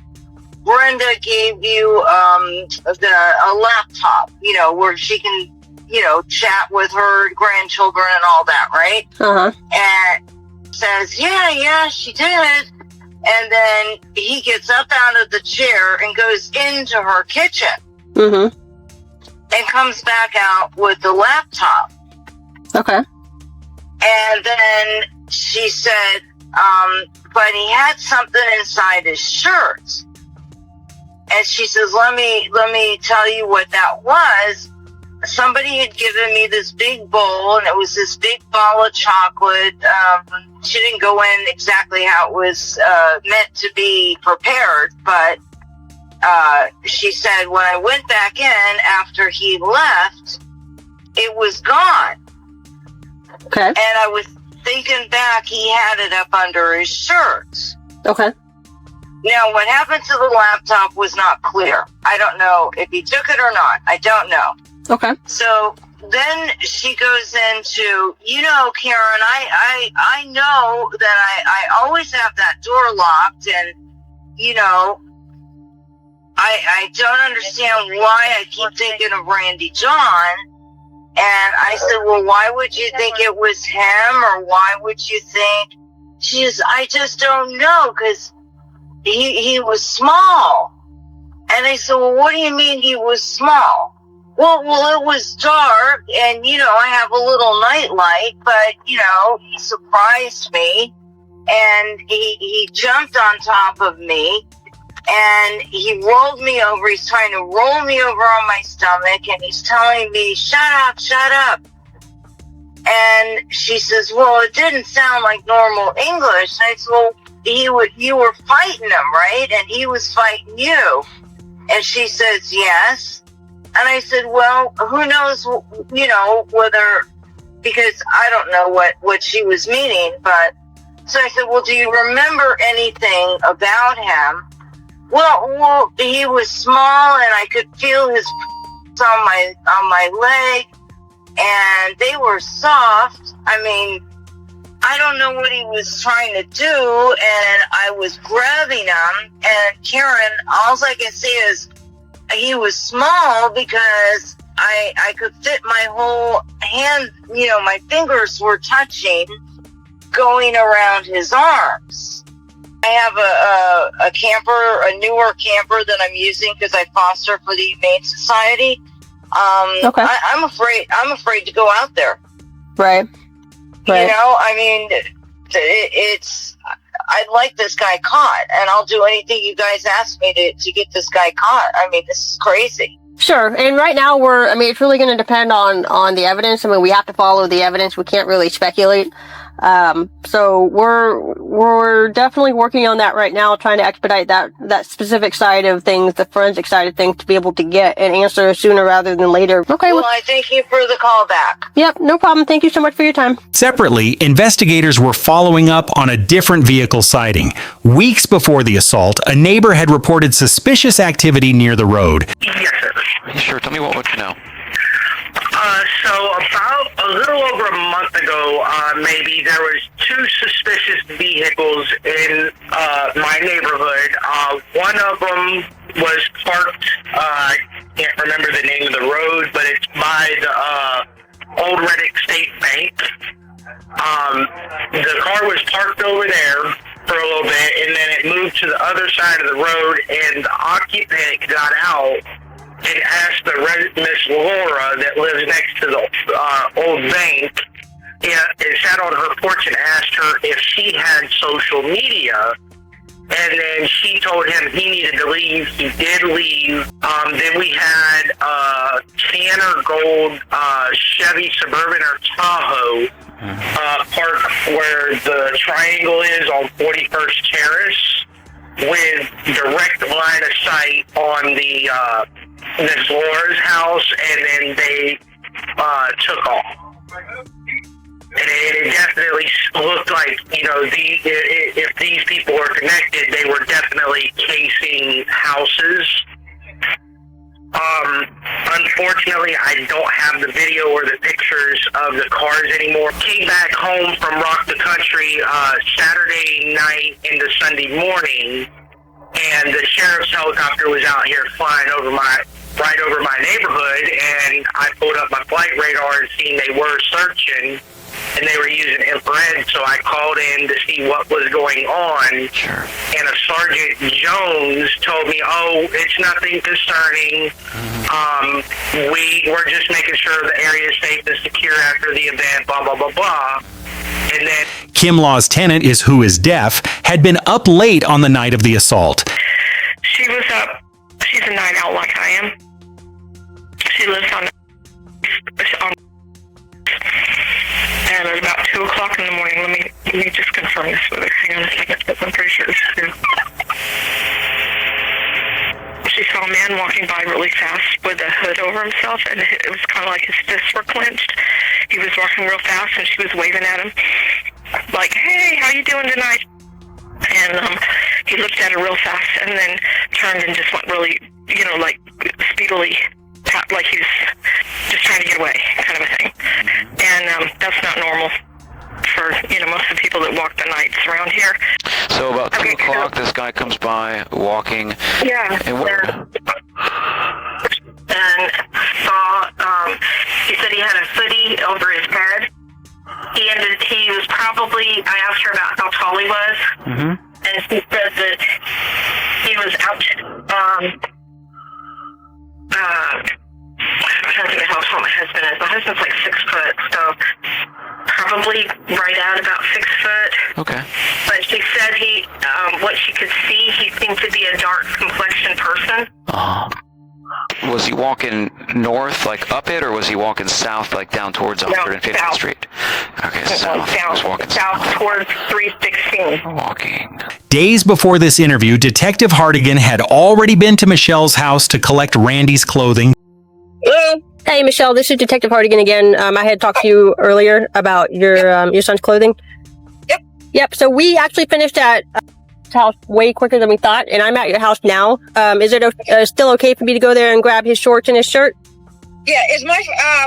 Brenda gave you a laptop, you know, where she can, you know, chat with her grandchildren and all that, right? And says, yeah, she did. And then he gets up out of the chair and goes into her kitchen. And comes back out with the laptop. Okay. And then she said, but he had something inside his shirt. And she says, let me tell you what that was. Somebody had given me this big bowl, and it was this big ball of chocolate. She didn't go in exactly how it was meant to be prepared, but she said when I went back in after he left, it was gone. Okay. And I was thinking back, he had it up under his shirt. Okay. Now, what happened to the laptop was not clear. I don't know if he took it or not. I don't know. Okay. So then she goes into, you know, Karen, I know that I always have that door locked, and, you know, I don't understand why I keep thinking of Randy John. And I said, well, why would you think it was him, or why would you think? She says, I just don't know, because he was small. And I said, well, what do you mean he was small? Well, it was dark, and, you know, I have a little nightlight, but, you know, he surprised me, and he jumped on top of me, and he rolled me over. He's trying to roll me over on my stomach, and he's telling me, shut up. And she says, well, it didn't sound like normal English. And I said, well, you were fighting him, right? And he was fighting you. And she says, yes. And I said, well, who knows, you know, whether, because I don't know what she was meaning, but, so I said, well, do you remember anything about him? Well, he was small, and I could feel his on my leg, and they were soft. I mean, I don't know what he was trying to do, and I was grabbing him, and Karen, all I can say is, he was small because I could fit my whole hand, you know, my fingers were touching, going around his arms. I have a camper, a newer camper that I'm using because I foster for the Humane Society. Okay. I'm afraid to go out there. Right. You know, I mean, it's, I'd like this guy caught, and I'll do anything you guys ask me to get this guy caught. I mean, this is crazy. Sure. And right now it's really going to depend on the evidence. I mean, we have to follow the evidence. We can't really speculate. So we're definitely working on that right now, trying to expedite that specific side of things, the forensic side of things, to be able to get an answer sooner rather than later. Okay. Well, I thank you for the call back. Yep. No problem. Thank you so much for your time. Separately, investigators were following up on a different vehicle sighting. Weeks before the assault, a neighbor had reported suspicious activity near the road. Yes, sir. Sure. Tell me what you know. So about a little over a month ago, maybe, there was two suspicious vehicles in my neighborhood. One of them was parked, I can't remember the name of the road, but it's by the old Reddick State Bank. The car was parked over there for a little bit, and then it moved to the other side of the road, and the occupant got out and asked Miss Laura that lives next to the old bank, and sat on her porch and asked her if she had social media. And then she told him he needed to leave. He did leave. Then we had a tan or gold Chevy Suburban or Tahoe parked where the triangle is on 41st Terrace, with direct line of sight on the Miss Laura's house, and then they took off. And it definitely looked like, if these people were connected, they were definitely casing houses. Unfortunately, I don't have the video or the pictures of the cars anymore. Came back home from Rock the Country Saturday night into Sunday morning, and the sheriff's helicopter was out here flying over right over my neighborhood, and I pulled up my flight radar and seen they were searching, and they were using infrared, so I called in to see what was going on. Sure. And a Sergeant Jones told me, "Oh, it's nothing concerning. We're just making sure the area is safe and secure after the event, blah, blah, blah, blah." And then Kim Law's tenant is who is deaf, had been up late on the night of the assault. she was up. She's a night owl like I am. She lives on and at about 2 o'clock in the morning, let me just confirm this with her. Hang on a second, because I'm pretty sure it's true. She saw a man walking by really fast with a hood over himself, and it was kind of like his fists were clenched. He was walking real fast, and she was waving at him, like, "Hey, how you doing tonight?" And he looked at her real fast, and then turned and just went really, like speedily, like he was just trying to get away, kind of a thing. And that's not normal for most of the people that walk the nights around here. So about 2 o'clock, this guy comes by walking. Yeah. And what? And saw. He said he had a hoodie over his head. He was probably. I asked her about how tall he was, and she said that he was out. I'm trying to think of how tall my husband is. My husband's like 6 foot, so probably right at about 6 foot. Okay. But she said what she could see, he seemed to be a dark complexioned person. Was he walking north, like up it, or was he walking south, like down towards 150th south. Street? Okay, south. He was walking south towards 316. Walking. Days before this interview, Detective Hartigan had already been to Michelle's house to collect Randy's clothing. Hello. Hey, Michelle, this is Detective Hartigan again. I had talked to you earlier about your son's clothing. Yep. So we actually finished at his house way quicker than we thought, and I'm at your house now. Is it still okay for me to go there and grab his shorts and his shirt? Yeah,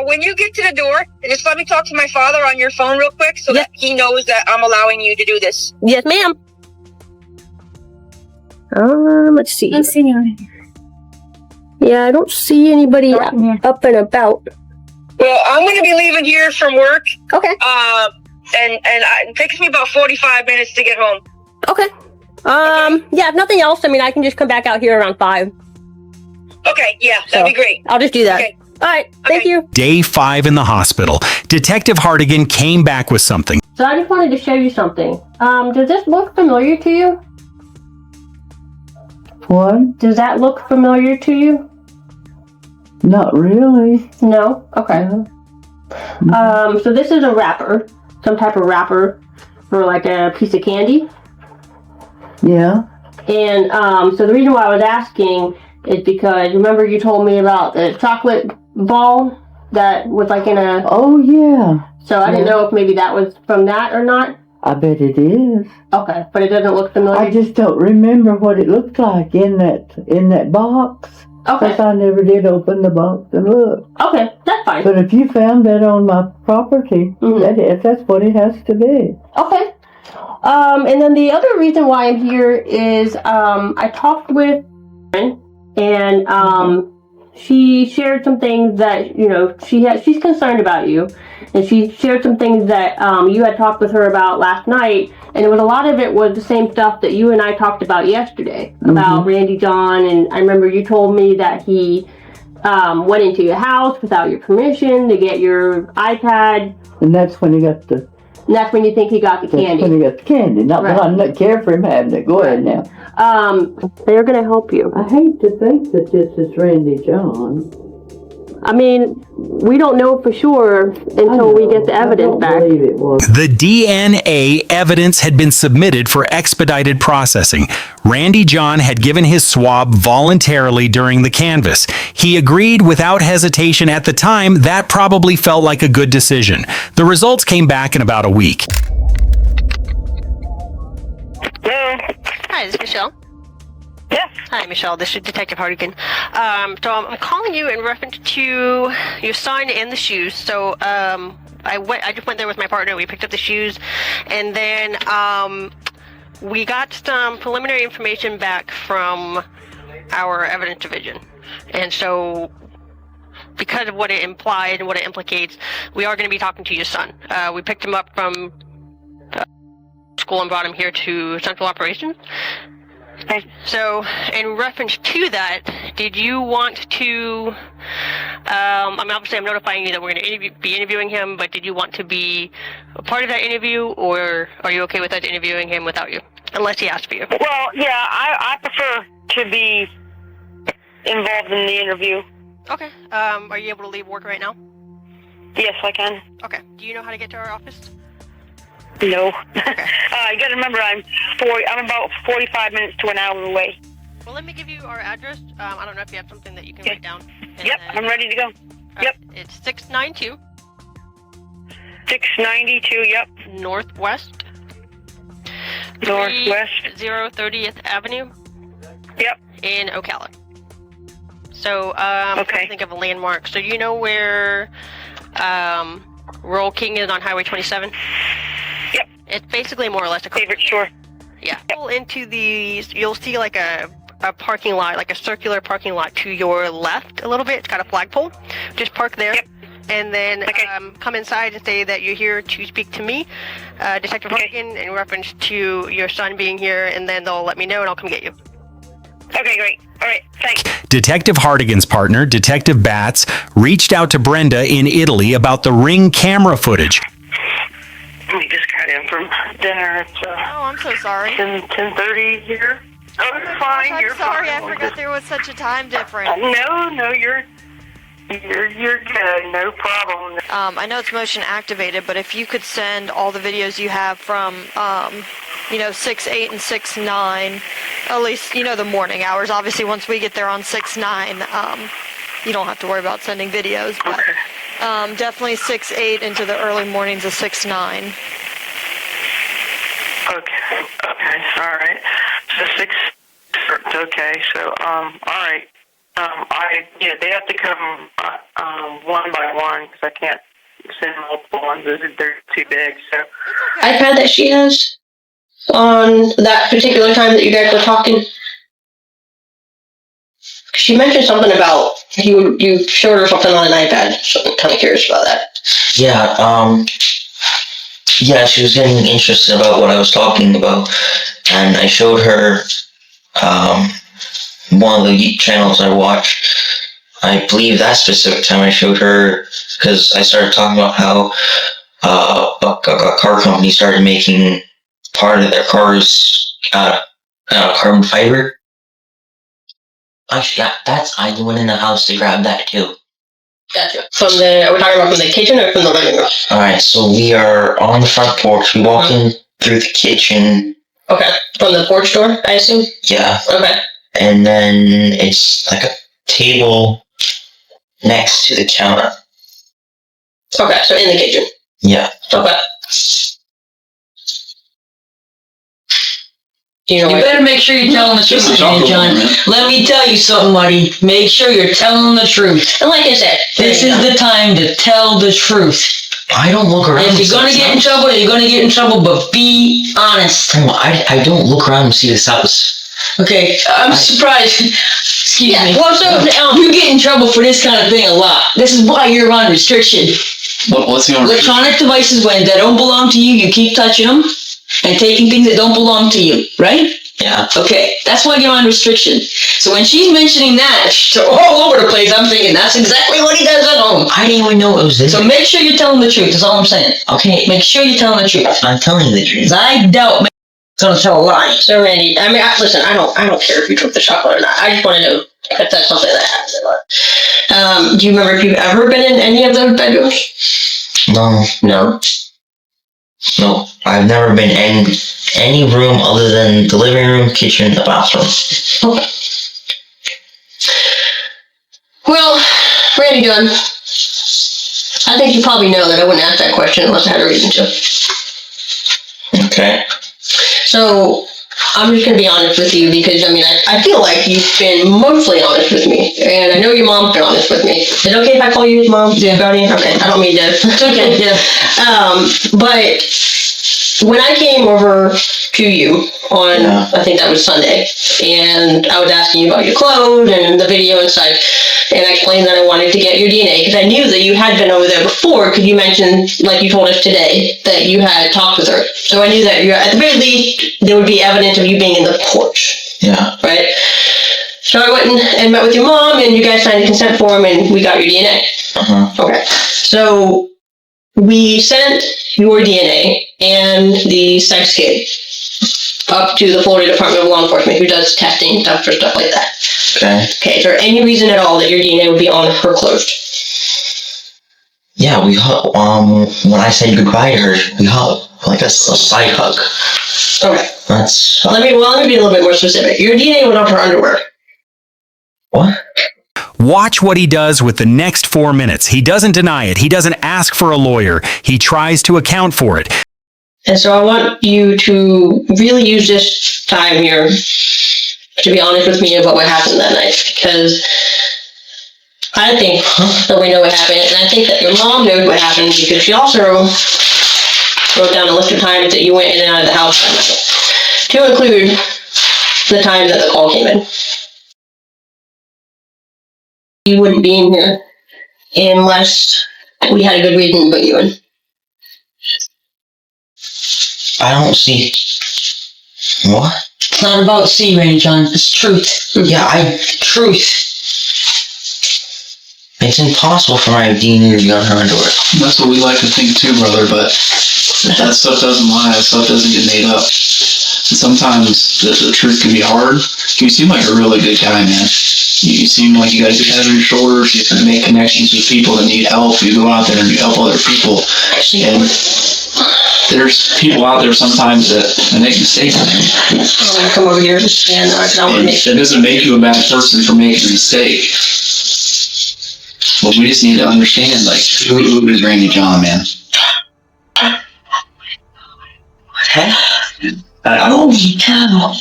when you get to the door, just let me talk to my father on your phone real quick so that he knows that I'm allowing you to do this. Yes, ma'am. Let's see. I don't see anyone. Yeah, I don't see anybody up and about. Well, I'm going to be leaving here from work. Okay. And it takes me about 45 minutes to get home. Okay. Yeah, if nothing else, I can just come back out here around 5. Okay, yeah, that'd be great. I'll just do that. Okay. All right, thank you. Day 5 in the hospital, Detective Hartigan came back with something. So I just wanted to show you something. Does this look familiar to you? What? Does that look familiar to you? Not really. No? Okay. So this is a wrapper. Some type of wrapper for like a piece of candy. Yeah. And so the reason why I was asking is because, remember you told me about the chocolate ball that was like in a... Oh, yeah. So I didn't know if maybe that was from that or not. I bet it is. Okay, but it doesn't look familiar? I just don't remember what it looked like in that box. Okay. Because I never did open the box and look. Okay, that's fine. But if you found that on my property, that's what it has to be. Okay. And then the other reason why I'm here is I talked with and she shared some things that, you know, she's concerned about you. And she shared some things that you had talked with her about last night. And a lot of it was the same stuff that you and I talked about yesterday about Randy John. And I remember you told me that he went into your house without your permission to get your iPad. And that's when he got the... And that's when you think he got the candy. That's when he got the candy. Not that I don't care for him having it. Go ahead now. They're going to help you. I hate to think that this is Randy John. I mean, we don't know for sure until we get the evidence back. The DNA evidence had been submitted for expedited processing. Randy John had given his swab voluntarily during the canvass. He agreed without hesitation at the time. That probably felt like a good decision. The results came back in about a week. Hi, this is Michelle. Yes. Hi, Michelle. This is Detective Hardigan. So I'm calling you in reference to your son and the shoes. So I just went there with my partner. We picked up the shoes, and then we got some preliminary information back from our evidence division. And so, because of what it implied and what it implicates, we are going to be talking to your son. We picked him up from school and brought him here to Central Operations. Okay. So, in reference to that, did you want to, I mean, obviously I'm notifying you that we're going to be interviewing him, but did you want to be a part of that interview, or are you okay with us interviewing him without you? Unless he asks for you. Well, yeah, I prefer to be involved in the interview. Okay. Are you able to leave work right now? Yes, I can. Okay. Do you know how to get to our office? No. Okay. You gotta remember, I'm about 45 minutes to an hour away. Well, let me give you our address. I don't know if you have something that you can write down. Yep, I'm ready to go. Yep. It's 692. 692, yep. Northwest. Northwest. 30th Avenue. Yep. In Ocala. So, I'm trying to think of a landmark. So, do you know where Rural King is on Highway 27? Yep. It's basically more or less a favorite store. Yeah. Pull into these, you'll see like a parking lot, like a circular parking lot to your left a little bit. It's got a flagpole. Just park there. Yep. And then come inside and say that you're here to speak to me, Detective Hardigan, in reference to your son being here, and then they'll let me know and I'll come get you. Okay, great. All right, thanks. Detective Hardigan's partner, Detective Batts, reached out to Brenda in Italy about the Ring camera footage. We just got in from dinner. It's oh, I'm so sorry. 10:30 here. Oh, it's fine. I'm You're sorry. fine. I forgot there was such a time difference. No, you're good. No problem. I know it's motion activated, but if you could send all the videos you have from 6-8 and 6-9, at least the morning hours. Obviously, once we get there on 6-9, you don't have to worry about sending videos, but definitely 6-8 into the early mornings of 6-9. Okay. All right. So 6. Okay. So all right. They have to come one by one because I can't send multiple ones. They're too big. So iPad that she has on that particular time that you guys were talking. She mentioned something about you showed her something on an iPad. So I'm kind of curious about that. Yeah, she was getting interested about what I was talking about, and I showed her one of the channels I watch. I believe that specific time I showed her, because I started talking about how a car company started making part of their cars out of carbon fiber. Actually, I went in the house to grab that too. Gotcha. Are we talking about from the kitchen or from the living room? Alright, so we are on the front porch. We walk in through the kitchen. Okay. From the porch door, I assume? Yeah. Okay. And then it's like a table next to the counter. Okay, so in the kitchen. Yeah. Okay. You better make sure you're telling the truth, John. Let me tell you something, buddy. Make sure you're telling the truth. And like I said, this is the time to tell the truth. I don't look around. If you're gonna get in trouble, you're gonna get in trouble, but be honest. I don't look around and see this house. Okay, I'm surprised. Excuse me. Well, so you get in trouble for this kind of thing a lot. This is why you're on restriction. What's the electronic devices when that don't belong to you, you keep touching them and taking things that don't belong to you, right? Yeah. Okay, that's why you're on restriction. So when she's mentioning that, she's all over the place, I'm thinking that's exactly what he does at home. I didn't even know it was this. So make sure you're telling the truth, that's all I'm saying. Okay. Make sure you're telling the truth. I'm telling the truth. I doubt he's gonna tell a lie. So Randy, listen, I don't care if you took the chocolate or not. I just want to know if that's something that happened. Do you remember if you've ever been in any of those bedrooms? No. No. No, I've never been in any room other than the living room, kitchen, the bathroom. Okay. Well, Randy Dunn, I think you probably know that I wouldn't ask that question unless I had a reason to. Okay. So, I'm just going to be honest with you because, I feel like you've been mostly honest with me. And I know your mom's been honest with me. Is it okay if I call you his mom? Yeah. Brownie? Okay, I don't mean to. It's okay, yeah. But when I came over to you on, I think that was Sunday, and I was asking you about your clothes and the video and such, and I explained that I wanted to get your DNA because I knew that you had been over there before because you mentioned, like you told us today, that you had talked with her. So I knew that at the very least, there would be evidence of you being in the porch. Yeah. Right? So I went and met with your mom, and you guys signed a consent form, and we got your DNA. Uh-huh. Okay. So we sent your DNA and the sex kit up to the Florida Department of Law Enforcement, who does testing stuff for stuff like that. Okay. Okay, is there any reason at all that your DNA would be on her clothes? Yeah, we hug. When I said goodbye to her, we hug, like a side hug. Okay. That's. Let me be a little bit more specific. Your DNA was on her underwear. What? Watch what he does with the next 4 minutes. He doesn't deny it. He doesn't ask for a lawyer. He tries to account for it. And so I want you to really use this time here to be honest with me about what happened that night, because I think that we know what happened, and I think that your mom knows what happened because she also wrote down a list of times that you went in and out of the house, to include the time that the call came in. You wouldn't be in here unless we had a good reason to put you in. I don't see. What? It's not about see, Randy John. It's truth. Yeah, Truth. It's impossible for my DNA to be on her underwear. That's what we like to think too, brother, but that stuff doesn't lie. That stuff doesn't get made up. And sometimes the truth can be hard. You seem like a really good guy, man. You seem like you got a good head on your shoulders. You can make connections with people that need help. You go out there and you help other people. And there's people out there sometimes that make mistakes. I'm gonna come over here and stand. That doesn't make you a bad person for making a mistake. But we just need to understand, like, who is Randy John, man? Holy cow.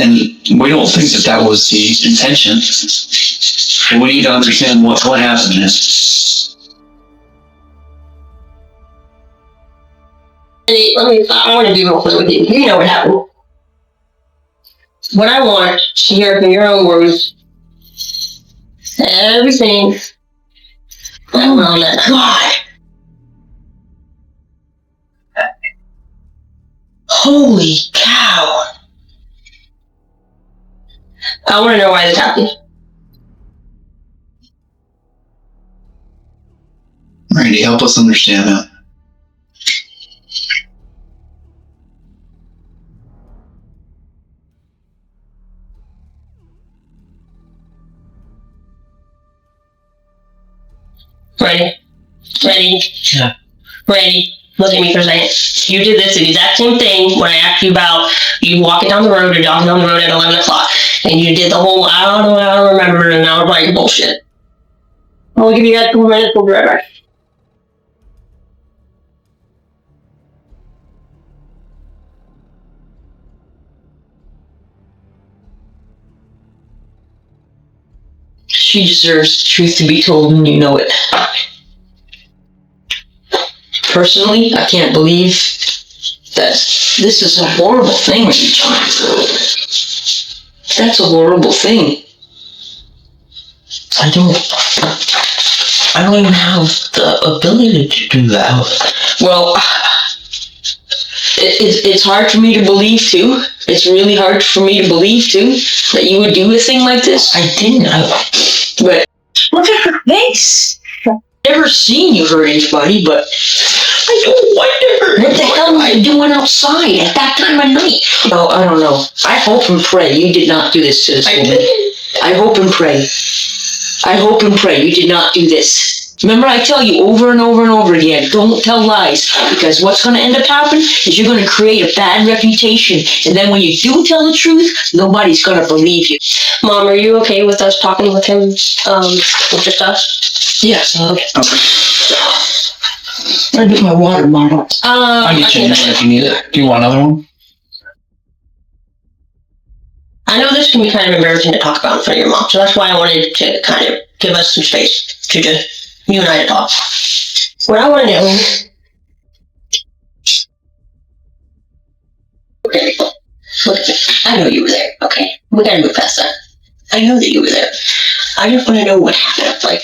And we don't think that was the intention. But we need to understand what happened is. I want to be real clear with you. You know what happened. What I want to hear from your own words, everything. Oh my God. Holy cow. I want to know why this happened. Randy Randy. Help us understand that. Randy, Yeah. Randy, look at me for a second. You did this exact same thing when I asked you about you walking down the road or jogging down the road at 11 o'clock. And you did the whole, I don't remember, and I was like, bullshit. I'll give you guys 2 minutes, we'll be right back. She deserves the truth to be told, and you know it. Personally, I can't believe that this is a horrible thing, John. That's a horrible thing. I don't even have the ability to do that. Well, it's hard for me to believe, too. It's really hard for me to believe, too, that you would do a thing like this. I didn't. But look at her face. I've never seen you hurt anybody, but I don't wonder. What the hell were you doing outside at that time of night? Oh, I don't know. I hope and pray you did not do this to this woman. I hope and pray. I hope and pray you did not do this. Remember, I tell you over and over and over again, don't tell lies, because what's going to end up happening is you're going to create a bad reputation, and then when you do tell the truth, nobody's going to believe you. Mom, are you okay with us talking with him, with just us? Yes. Okay. I get my water bottle. I can change it if you need it. Do you want another one? I know this can be kind of embarrassing to talk about in front of your mom, so that's why I wanted to kind of give us some space to just, you and I, to talk. What I want to know... Okay, look at me. I know you were there, okay? We gotta move past that. I know that you were there. I just want to know what happened. Like,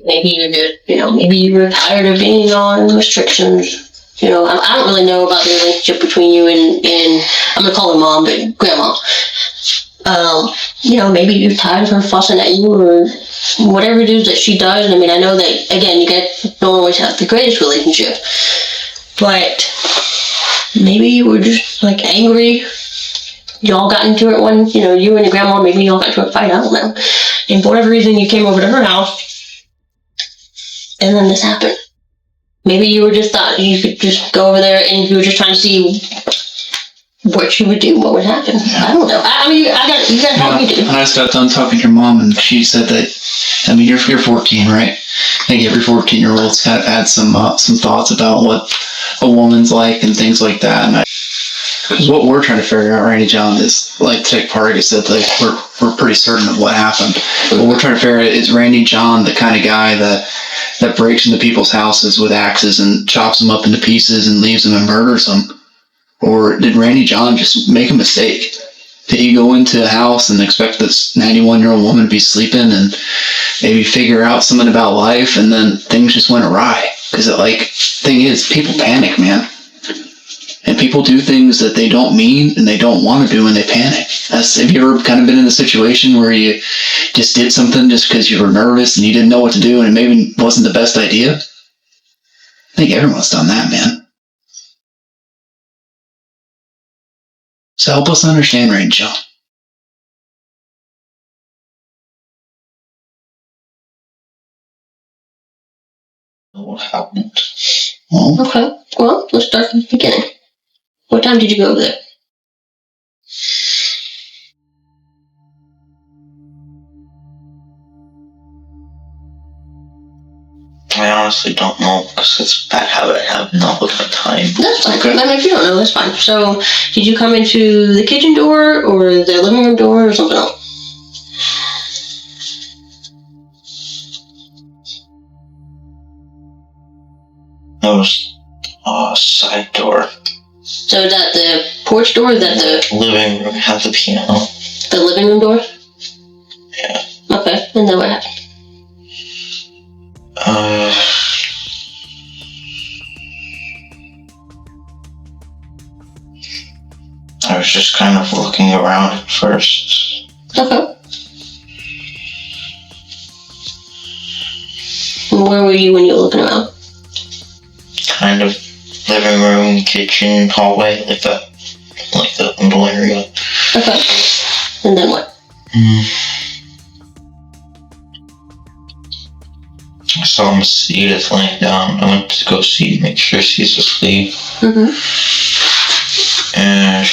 maybe you just, maybe you were tired of being on restrictions. I don't really know about the relationship between you and I'm gonna call her mom, but grandma. Maybe you're tired of her fussing at you or whatever it is that she does. I mean, I know that, again, you guys don't always have the greatest relationship, but maybe you were just, like, angry. Y'all got into it when, you and your grandma, maybe y'all got into a fight, I don't know. And for whatever reason, you came over to her house, and then this happened. Maybe you were just thought you could just go over there and you were just trying to see what she would do, what would happen. I don't know. I mean, you gotta help me do. I just got done talking to your mom, and she said that, you're 14, right? I think every 14-year-old's had some thoughts about what a woman's like and things like that. And what we're trying to figure out, Randy John, is, like Tech Party said, like, we're pretty certain of what happened. What we're trying to figure out is Randy John the kind of guy that breaks into people's houses with axes and chops them up into pieces and leaves them and murders them? Or did Randy John just make a mistake? Did he go into a house and expect this 91-year-old woman to be sleeping and maybe figure out something about life, and then things just went awry? Because thing is, people panic, man. And people do things that they don't mean and they don't want to do, and they panic. Have you ever kind of been in a situation where you just did something just because you were nervous and you didn't know what to do and it maybe wasn't the best idea? I think everyone's done that, man. So help us understand, Randy John. What happened? Well, Okay, well, let's start from the beginning. What time did you go over there? I honestly don't know, because it's a bad habit I have not looking at time. That's fine. I mean, if you don't know, that's fine. So, did you come into the kitchen door, or the living room door, or something else? It was a side door. So is that the porch door, or is that the... living room has a piano. The living room door? Yeah. Okay, and then what happened? I was just kind of looking around at first. Okay. Where were you when you were looking around? Kind of living room, kitchen, hallway, like the middle area. Okay. And then what? I saw Miss Edith laying down. I went to go make sure she's asleep. And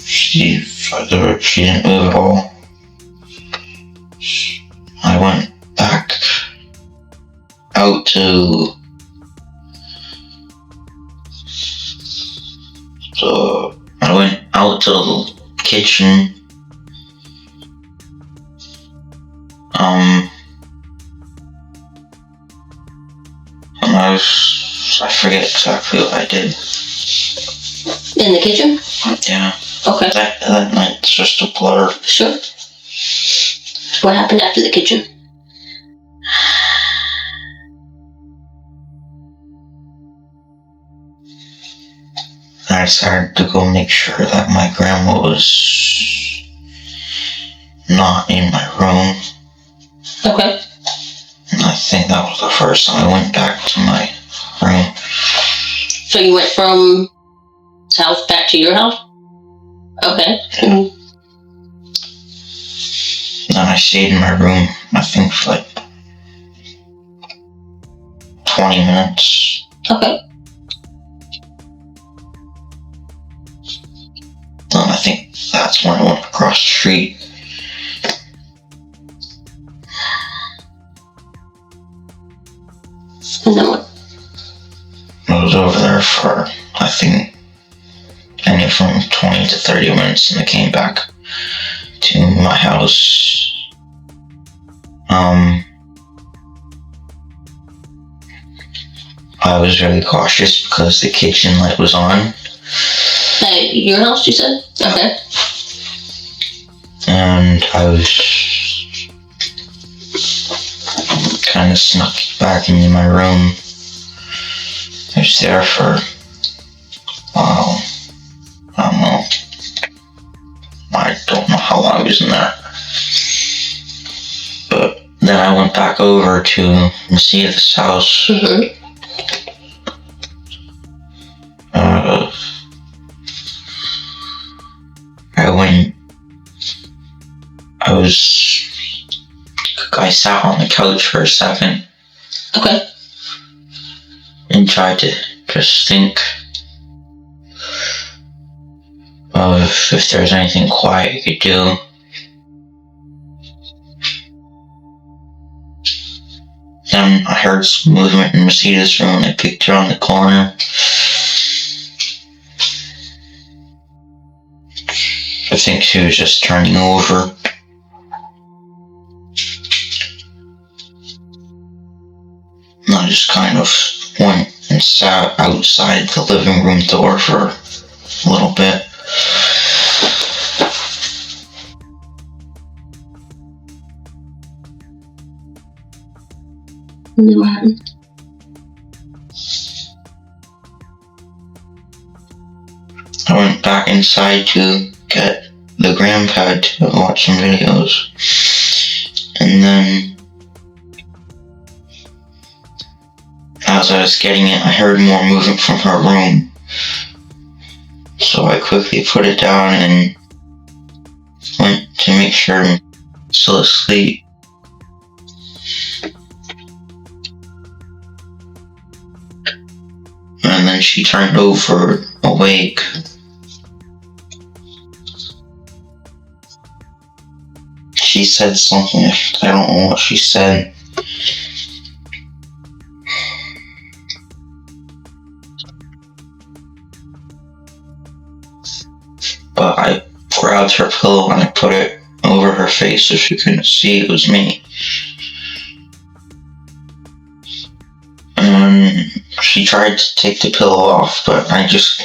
she didn't move at all. I went back out to the kitchen. And I forget exactly what I did. In the kitchen? Yeah. Okay. That night's just a blur. Sure. What happened after the kitchen? I decided to go make sure that my grandma was not in my room. Okay. And I think that was the first time I went back to my room. So you went from his house back to your house? Okay. Yeah. Then I stayed in my room, I think, for like 20 minutes. Okay. Then I think that's when I went across the street. And then what? I was over there for, I think, anywhere from 20 to 30 minutes, and I came back to my house. I was really cautious because the kitchen light was on. At your house, you said? Okay. And I was kind of snuck back into my room. I was there for, I don't know how long I was in there. But then I went back over to Miss Edith's house. I sat on the couch for a second. Okay. And tried to just think of if there's anything quiet I could do. Then I heard some movement in Miss Edith's room and I peeked around the corner. I think she was just turning over. And I just kind of went and sat outside the living room door for a little bit. And then what happened? I went back inside to get the grandpad to watch some videos. And then, as I was getting it, I heard more movement from her room. So I quickly put it down and went to make sure I'm still asleep. And then she turned over awake. She said something, I don't know what she said. But I grabbed her pillow and I put it over her face so she couldn't see it was me. And she tried to take the pillow off, but I just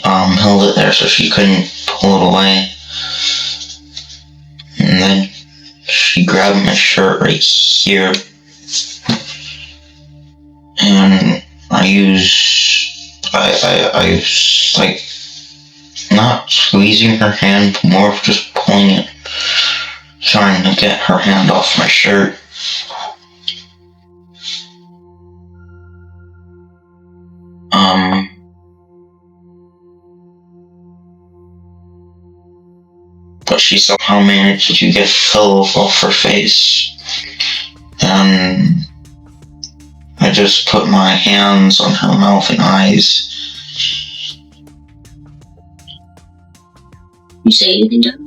held it there so she couldn't pull it away. And then she grabbed my shirt right here. And I was like not squeezing her hand, but more of just pulling it to get her hand off my shirt. But she somehow managed to get the pillow off her face. And I just put my hands on her mouth and eyes. You say anything, John?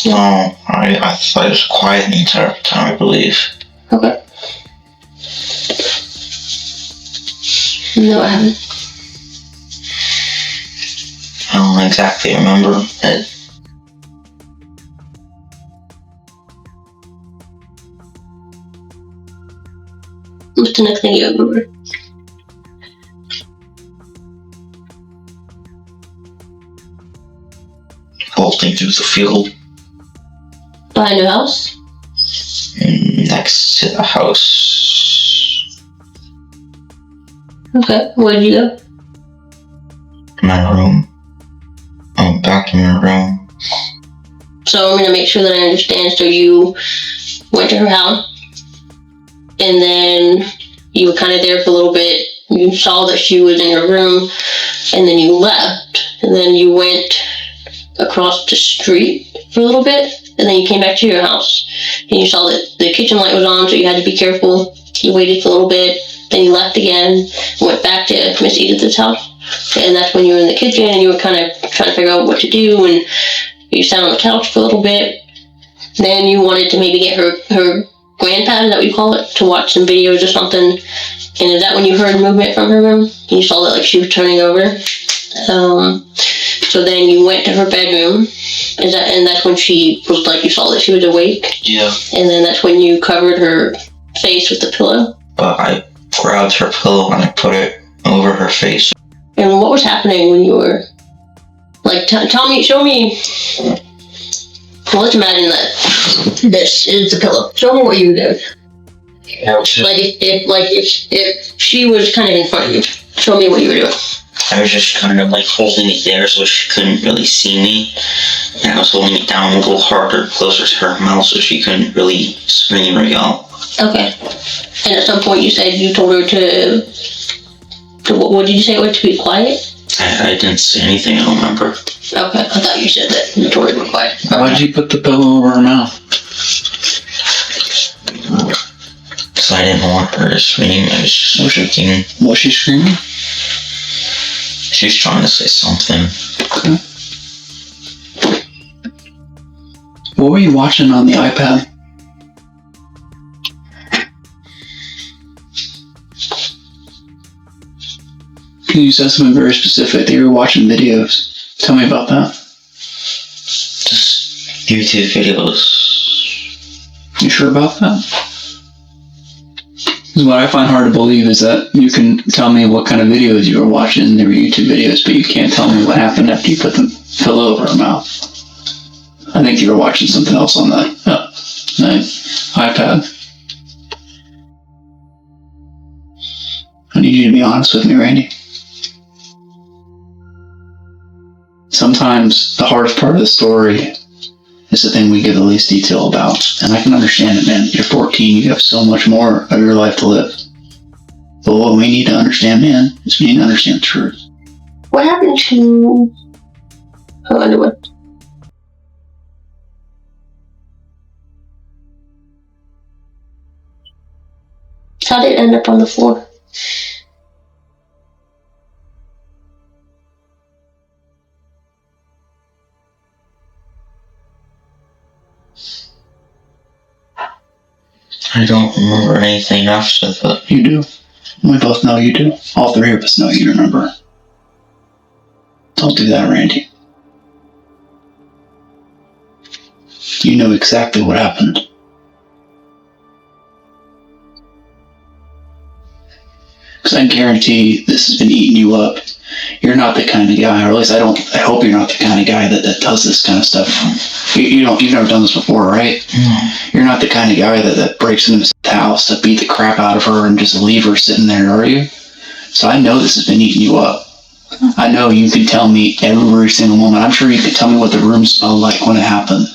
No, I thought it was quiet the entire time, I believe. Okay. No, I haven't. I don't exactly remember it. What's the next thing you remember? Bolting through the field. Behind your house? Next to the house. Okay, where did you go? My room. I'm back in my room. So I'm gonna make sure that I understand. So you went to her house, and then you were kind of there for a little bit. You saw that she was in her room, and then you left. And then you went across the street for a little bit, and then you came back to your house. And you saw that the kitchen light was on, so you had to be careful. You waited for a little bit, then you left again, went back to Miss Edith's house. And that's when you were in the kitchen, and you were kind of trying to figure out what to do, and you sat on the couch for a little bit. Then you wanted to maybe get her grandpad, is that what you call it, to watch some videos or something. And is that when you heard movement from her room? And you saw that like she was turning over. So then you went to her bedroom. And that's when she was like, you saw that she was awake? Yeah. And then that's when you covered her face with the pillow? But I grabbed her pillow and I put it over her face. And what was happening when you were, like, tell me, show me, well, let's imagine that this is the pillow. Show me what you were doing. Yeah, if she was kind of in front of you, show me what you were doing. I was just kind of like holding it there so she couldn't really see me. And I was holding it down a little harder, closer to her mouth so she couldn't really scream or yell. Okay. And at some point you said you told her to what did you say? To be quiet? I didn't say anything, I don't remember. Okay, I thought you said that you told her to be quiet. Okay. Why'd you put the pillow over her mouth? Because I didn't want her to scream. I was shaking. Was she screaming? She was trying to say something. Okay. What were you watching on the iPad? You said something very specific that you were watching videos. Tell me about that. Just YouTube videos. You sure about that? Because what I find hard to believe is that you can tell me what kind of videos you were watching. They were YouTube videos, but you can't tell me what happened after you put the pillow over her mouth. I think you were watching something else on that iPad. I need you to be honest with me, Randy. Sometimes the hardest part of the story is the thing we give the least detail about. And I can understand it, man. You're 14, you have so much more of your life to live. But what we need to understand, man, is we need to understand the truth. What happened to her underwear? How did it end up on the floor? I don't remember anything after that. You do. We both know you do. All three of us know you remember. Don't do that, Randy. You know exactly what happened. Because I guarantee this has been eating you up. You're not the kind of guy, or at least I hope you're not the kind of guy that does this kind of stuff. You've never done this before, right? No. You're not the kind of guy that breaks into the house to beat the crap out of her and just leave her sitting there, are you? So I know this has been eating you up. I know you could tell me every single moment. I'm sure you could tell me what the room smelled like when it happened.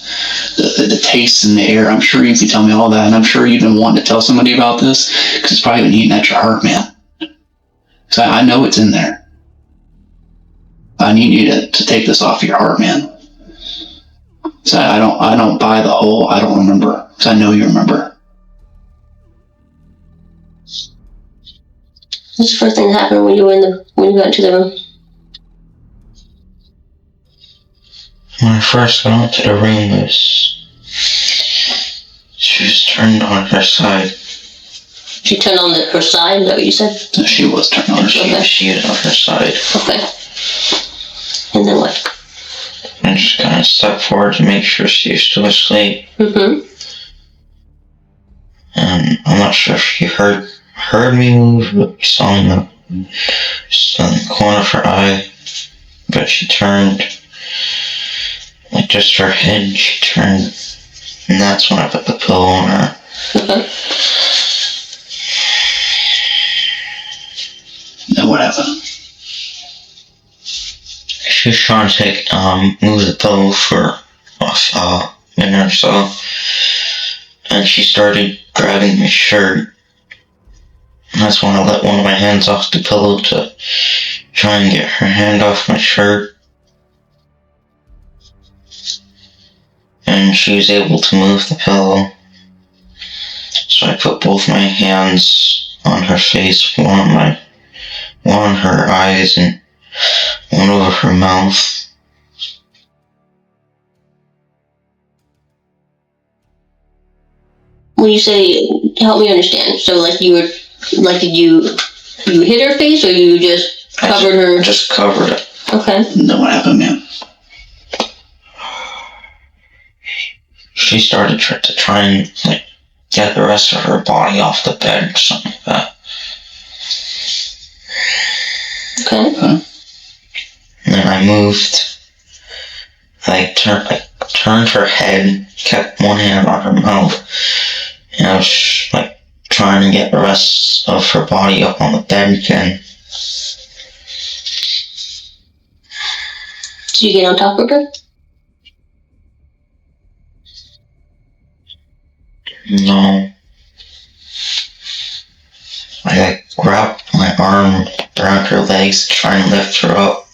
The taste in the air. I'm sure you could tell me all that. And I'm sure you've been wanting to tell somebody about this because it's probably been eating at your heart, man. So I know it's in there. I need you to take this off your heart, man. So I don't buy the whole I don't remember. Because I know you remember. What's the first thing that happened when you got into the room? When I first got into the room, she was turned on her side. She turned on her side, is that what you said? No, she was turned on her side. She was on her side. Okay. And then what? And just kind of stepped forward to make sure she was still asleep. Mm-hmm. And I'm not sure if she heard me move, but we saw in the corner of her eye. But she turned, like just her head, she turned, and that's when I put the pillow on her. Okay. Then what happened? She was trying to move the pillow for a minute or so, and she started grabbing my shirt. And that's when I let one of my hands off the pillow to try and get her hand off my shirt. And she was able to move the pillow. So I put both my hands on her face, one on her eyes and one over her mouth. When you say, help me understand, so like did you hit her face or you just covered her? Just covered it. Okay. Then what happened, man? She started to try and get the rest of her body off the bed or something like that. Okay. And then I moved, turned her head, kept one hand on her mouth, and I was trying to get the rest of her body up on the bed again. Did you get on top of her? No. I grabbed my arm around her legs to try and lift her up.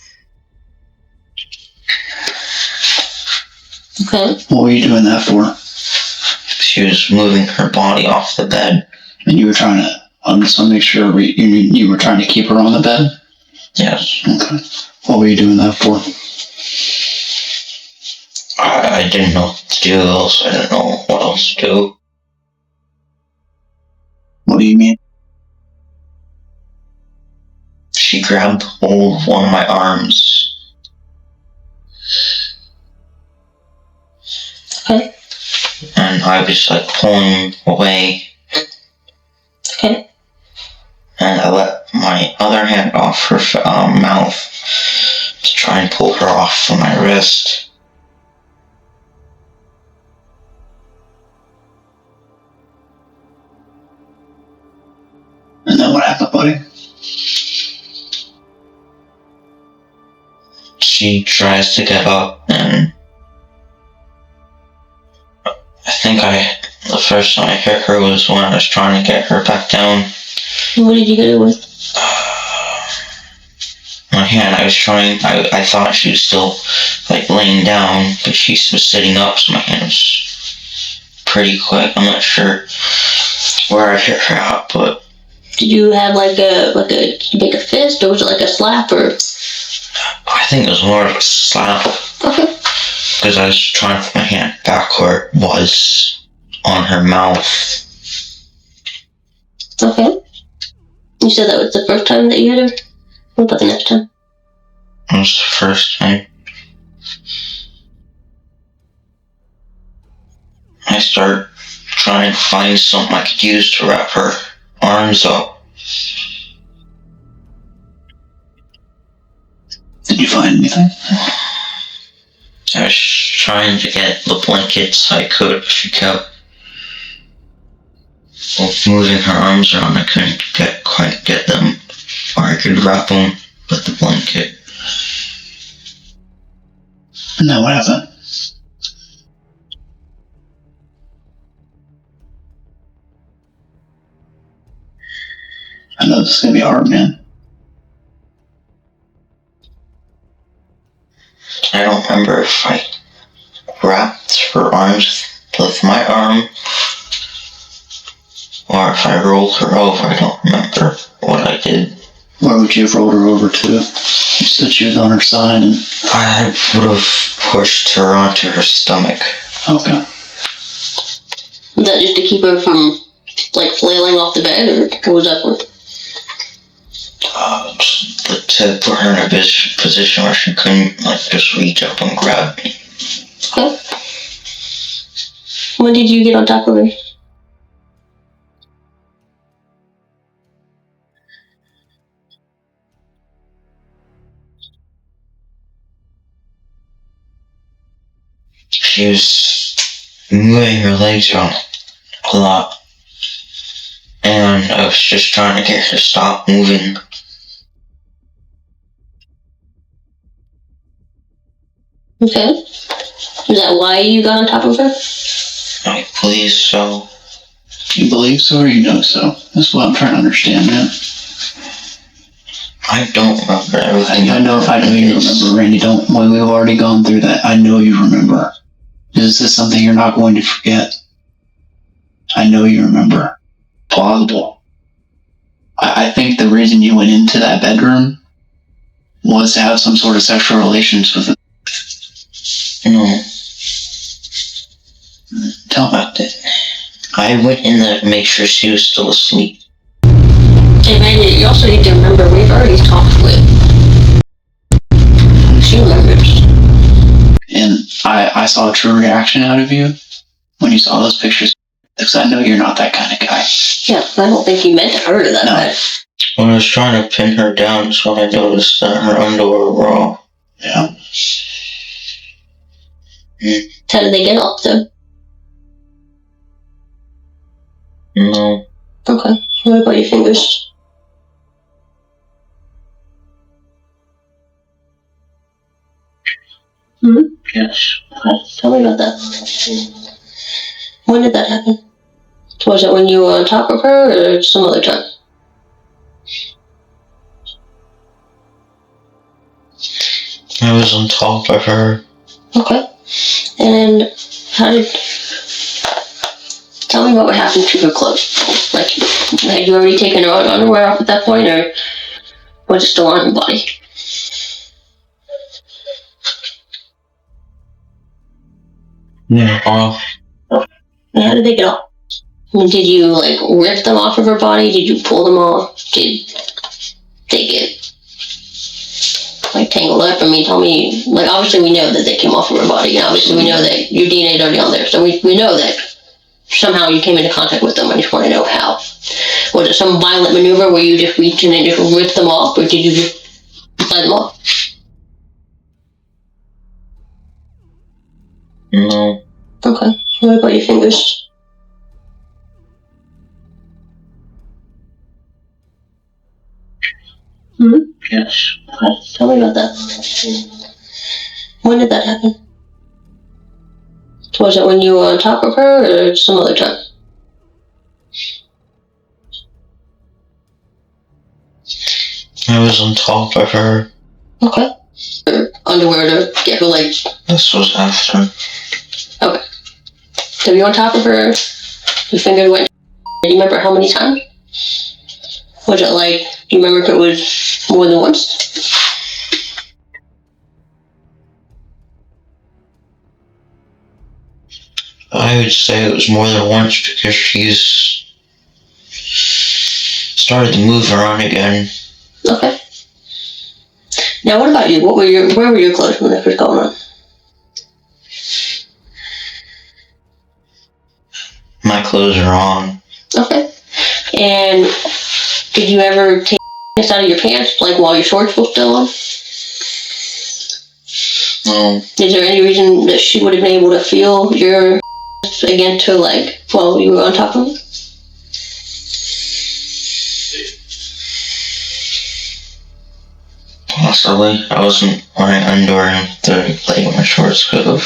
Okay. What were you doing that for? She was moving her body off the bed. And you were trying to, I just want to make sure you were trying to keep her on the bed? Yes. Okay. What were you doing that for? I didn't know what to do else. I didn't know what else to do. What do you mean? She grabbed hold of one of my arms. Okay. And I was pulling away. Okay. And I let my other hand off her mouth to try and pull her off from my wrist. And then what happened, buddy? She tries to get up, and I think the first time I hit her was when I was trying to get her back down. What did you hit her with? My hand, I thought she was still laying down, but she was sitting up, so my hand was pretty quick. I'm not sure where I hit her at, but... Did you have did you make a fist, or was it a slap, or? I think it was more of a slap. Okay. Because I was trying to put my hand back where it was on her mouth. Okay. You said that was the first time that you hit her? What about the next time? It was the first time. I started trying to find something I could use to wrap her arms up. Did you find anything? I was trying to get the blankets I could, but she kept moving her arms around. I couldn't quite get them, or I could wrap them with the blanket. And then what happened? I know this is gonna be hard, man. I don't remember if I wrapped her arms with my arm or if I rolled her over. I don't remember what I did. Where would you have rolled her over to? You said she was on her side and... I would have pushed her onto her stomach. Okay. Was that just to keep her from, like, flailing off the bed, or what was that for? To put her in a position where she couldn't, like, just reach up and grab me. Okay. When did you get on top of her? She was moving her legs around a lot, and I was just trying to get her to stop moving. Okay. Is that why you got on top of her? I believe so. You believe so or you know so? That's what I'm trying to understand, man. I don't remember everything. I know you remember, Randy. When we've already gone through that, I know you remember. Is this something you're not going to forget? I know you remember. Plausible. I think the reason you went into that bedroom was to have some sort of sexual relations with it. No. Tell about it. I went in there to make sure she was still asleep. Hey, Randy, you also need to remember we've already talked with. She remembers. And I saw a true reaction out of you when you saw those pictures. Because I know you're not that kind of guy. Yeah, I don't think you meant to hurt her that bad. When I was trying to pin her down, that's when I noticed that her underwear were off. Yeah. How did they get off, though? No. Okay. What about your fingers? Yes. Tell me about that. When did that happen? Was it when you were on top of her, or some other time? I was on top of her. Okay. And how did... Tell me what would happen to her clothes. Like, had you already taken her underwear off at that point, or was it still on her body? Yeah, off. And how did they get off? I mean, did you, like, rip them off of her body? Did you pull them off? Did they get, like, tangled up? I mean, tell me, like, obviously we know that they came off of her body, and obviously we know that your DNA is already on there, so we know that somehow you came into contact with them. I just want to know how. Was it some violent maneuver where you just reached in and just ripped them off, or did you just let them off? No. Okay. What about your fingers? Yes. Tell me about that. When did that happen? Was it when you were on top of her, or some other time? I was on top of her. Okay. Her underwear to get her legs. This was after. Okay. So you were on top of her, your finger went. Do you remember how many times? Was it like, do you remember if it was more than once? I would say it was more than once because she's started to move around again. Okay. Now what about you? Where were your clothes when this was going on? My clothes are on. Okay. And did you ever take this out of your pants, like while your shorts were still on? No. Is there any reason that she would have been able to feel your against her leg while you were on top of her? Possibly. I wasn't wearing underwear and the leg of my shorts could have.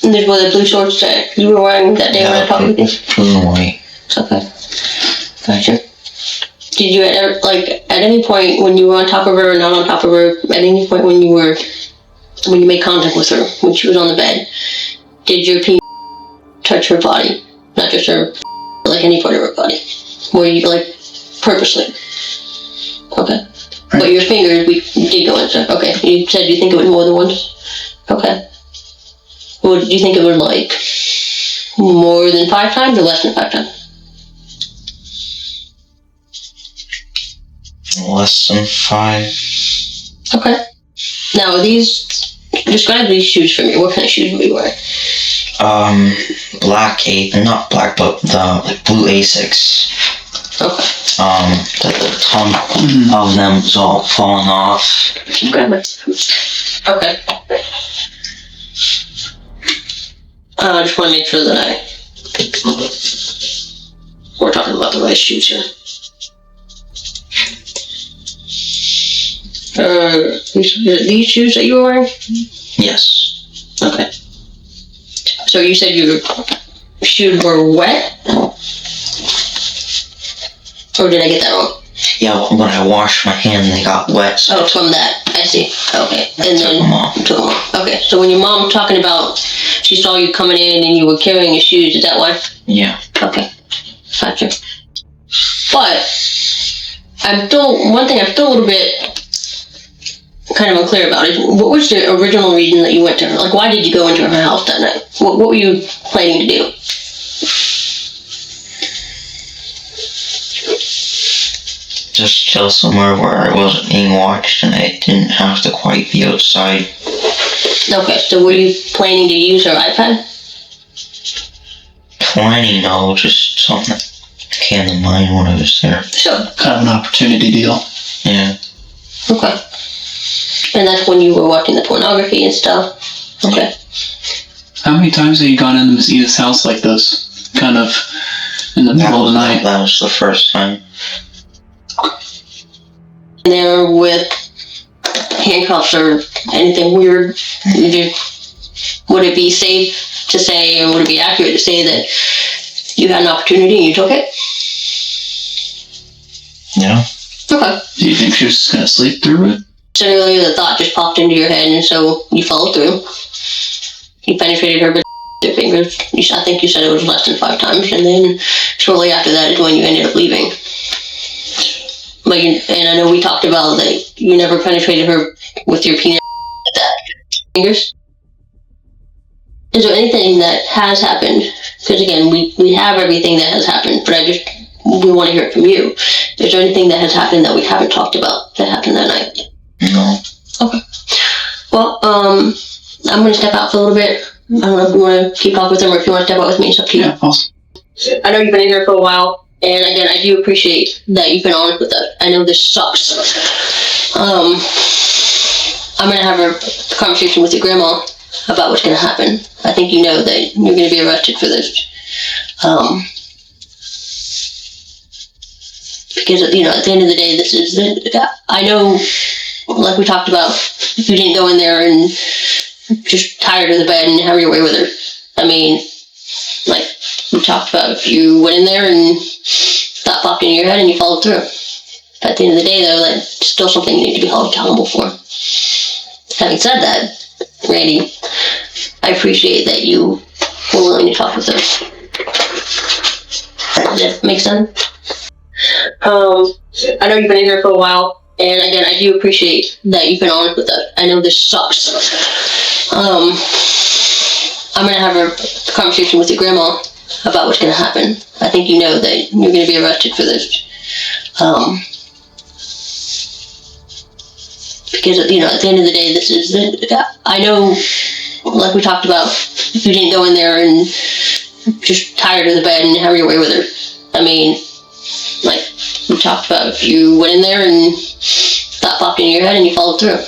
And these were the blue shorts that you were wearing that day when I talked with you? Blue and white. Okay. Gotcha. Did you at any point when you were on top of her or not on top of her, at any point when you made contact with her, when she was on the bed, did your penis touch her body? Not just her, but like any part of her body? Were you purposely? Okay. Right. But your fingers, we did go into. Okay. You said you think it was more than once? Okay. Well, do you think it was more than 5 times or less than 5 times? Less than 5. Okay. Now, describe these shoes for me. What kind of shoes were you wearing? Not black, but the blue Asics. Okay. The tongue of them is all falling off. Grab it. Okay. I just want to make sure that we're talking about the right shoes here. These shoes that you were wearing? Yes. Okay. So you said your shoes were wet? Or did I get that wrong? Yeah, when I washed my hand, they got wet. So oh, from that. I see. Okay. And then took them off. Okay. So when your mom talking about she saw you coming in and you were carrying your shoes, is that why? Yeah. Okay. Gotcha. But one thing I'm still a little bit kind of unclear about is what was the original reason that you went to her? Like, why did you go into her house that night? What were you planning to do? Just chill somewhere where I wasn't being watched and I didn't have to quite be outside. Okay, so were you planning to use her iPad? Planning, no, just something that came to mind when I was there. Sure. Kind of an opportunity deal. Yeah. Okay. And that's when you were watching the pornography and stuff? Okay. How many times have you gone into Miss Edith's house like this? Kind of in the middle of the night? That was the first time. There with handcuffs or anything weird, would it be safe to say, or would it be accurate to say that you had an opportunity and you took it? Yeah. Okay. Do you think she was just going to sleep through it? Generally, the thought just popped into your head and so you followed through. You penetrated her with your fingers. I think you said it was less than 5 times, and then shortly after that is when you ended up leaving. But and I know we talked about that you never penetrated her with your penis like that. Fingers. Is there anything that has happened? Because again, we have everything that has happened, but we want to hear it from you. Is there anything that has happened that we haven't talked about that happened that night? No. Okay. Well, I'm going to step out for a little bit. I don't know if you want to keep talking with him or if you want to step out with me. It's up to you. Yeah, awesome. I know you've been in here for a while. And again, I do appreciate that you've been honest with us. I know this sucks. I'm going to have a conversation with your grandma about what's going to happen. I think you know that you're going to be arrested for this. Because, at the end of the day, I know, like we talked about, if you didn't go in there and just tired of the bed and have your way with her. I mean, like we talked about, if you went in there and that popped in your head and you followed through. But at the end of the day, though, that's still something you need to be held accountable for. Having said that, Randy, I appreciate that you were willing to talk with us. Does that make sense? I know you've been in here for a while, and again, I do appreciate that you've been honest with us. I know this sucks. I'm going to have a conversation with your grandma about what's going to happen. I think you know that you're going to be arrested for this. Because, at the end of the day, I know, like we talked about, if you didn't go in there and just tired of the bed and have your way with her. I mean, like we talked about, if you went in there and that popped in your head and you followed through.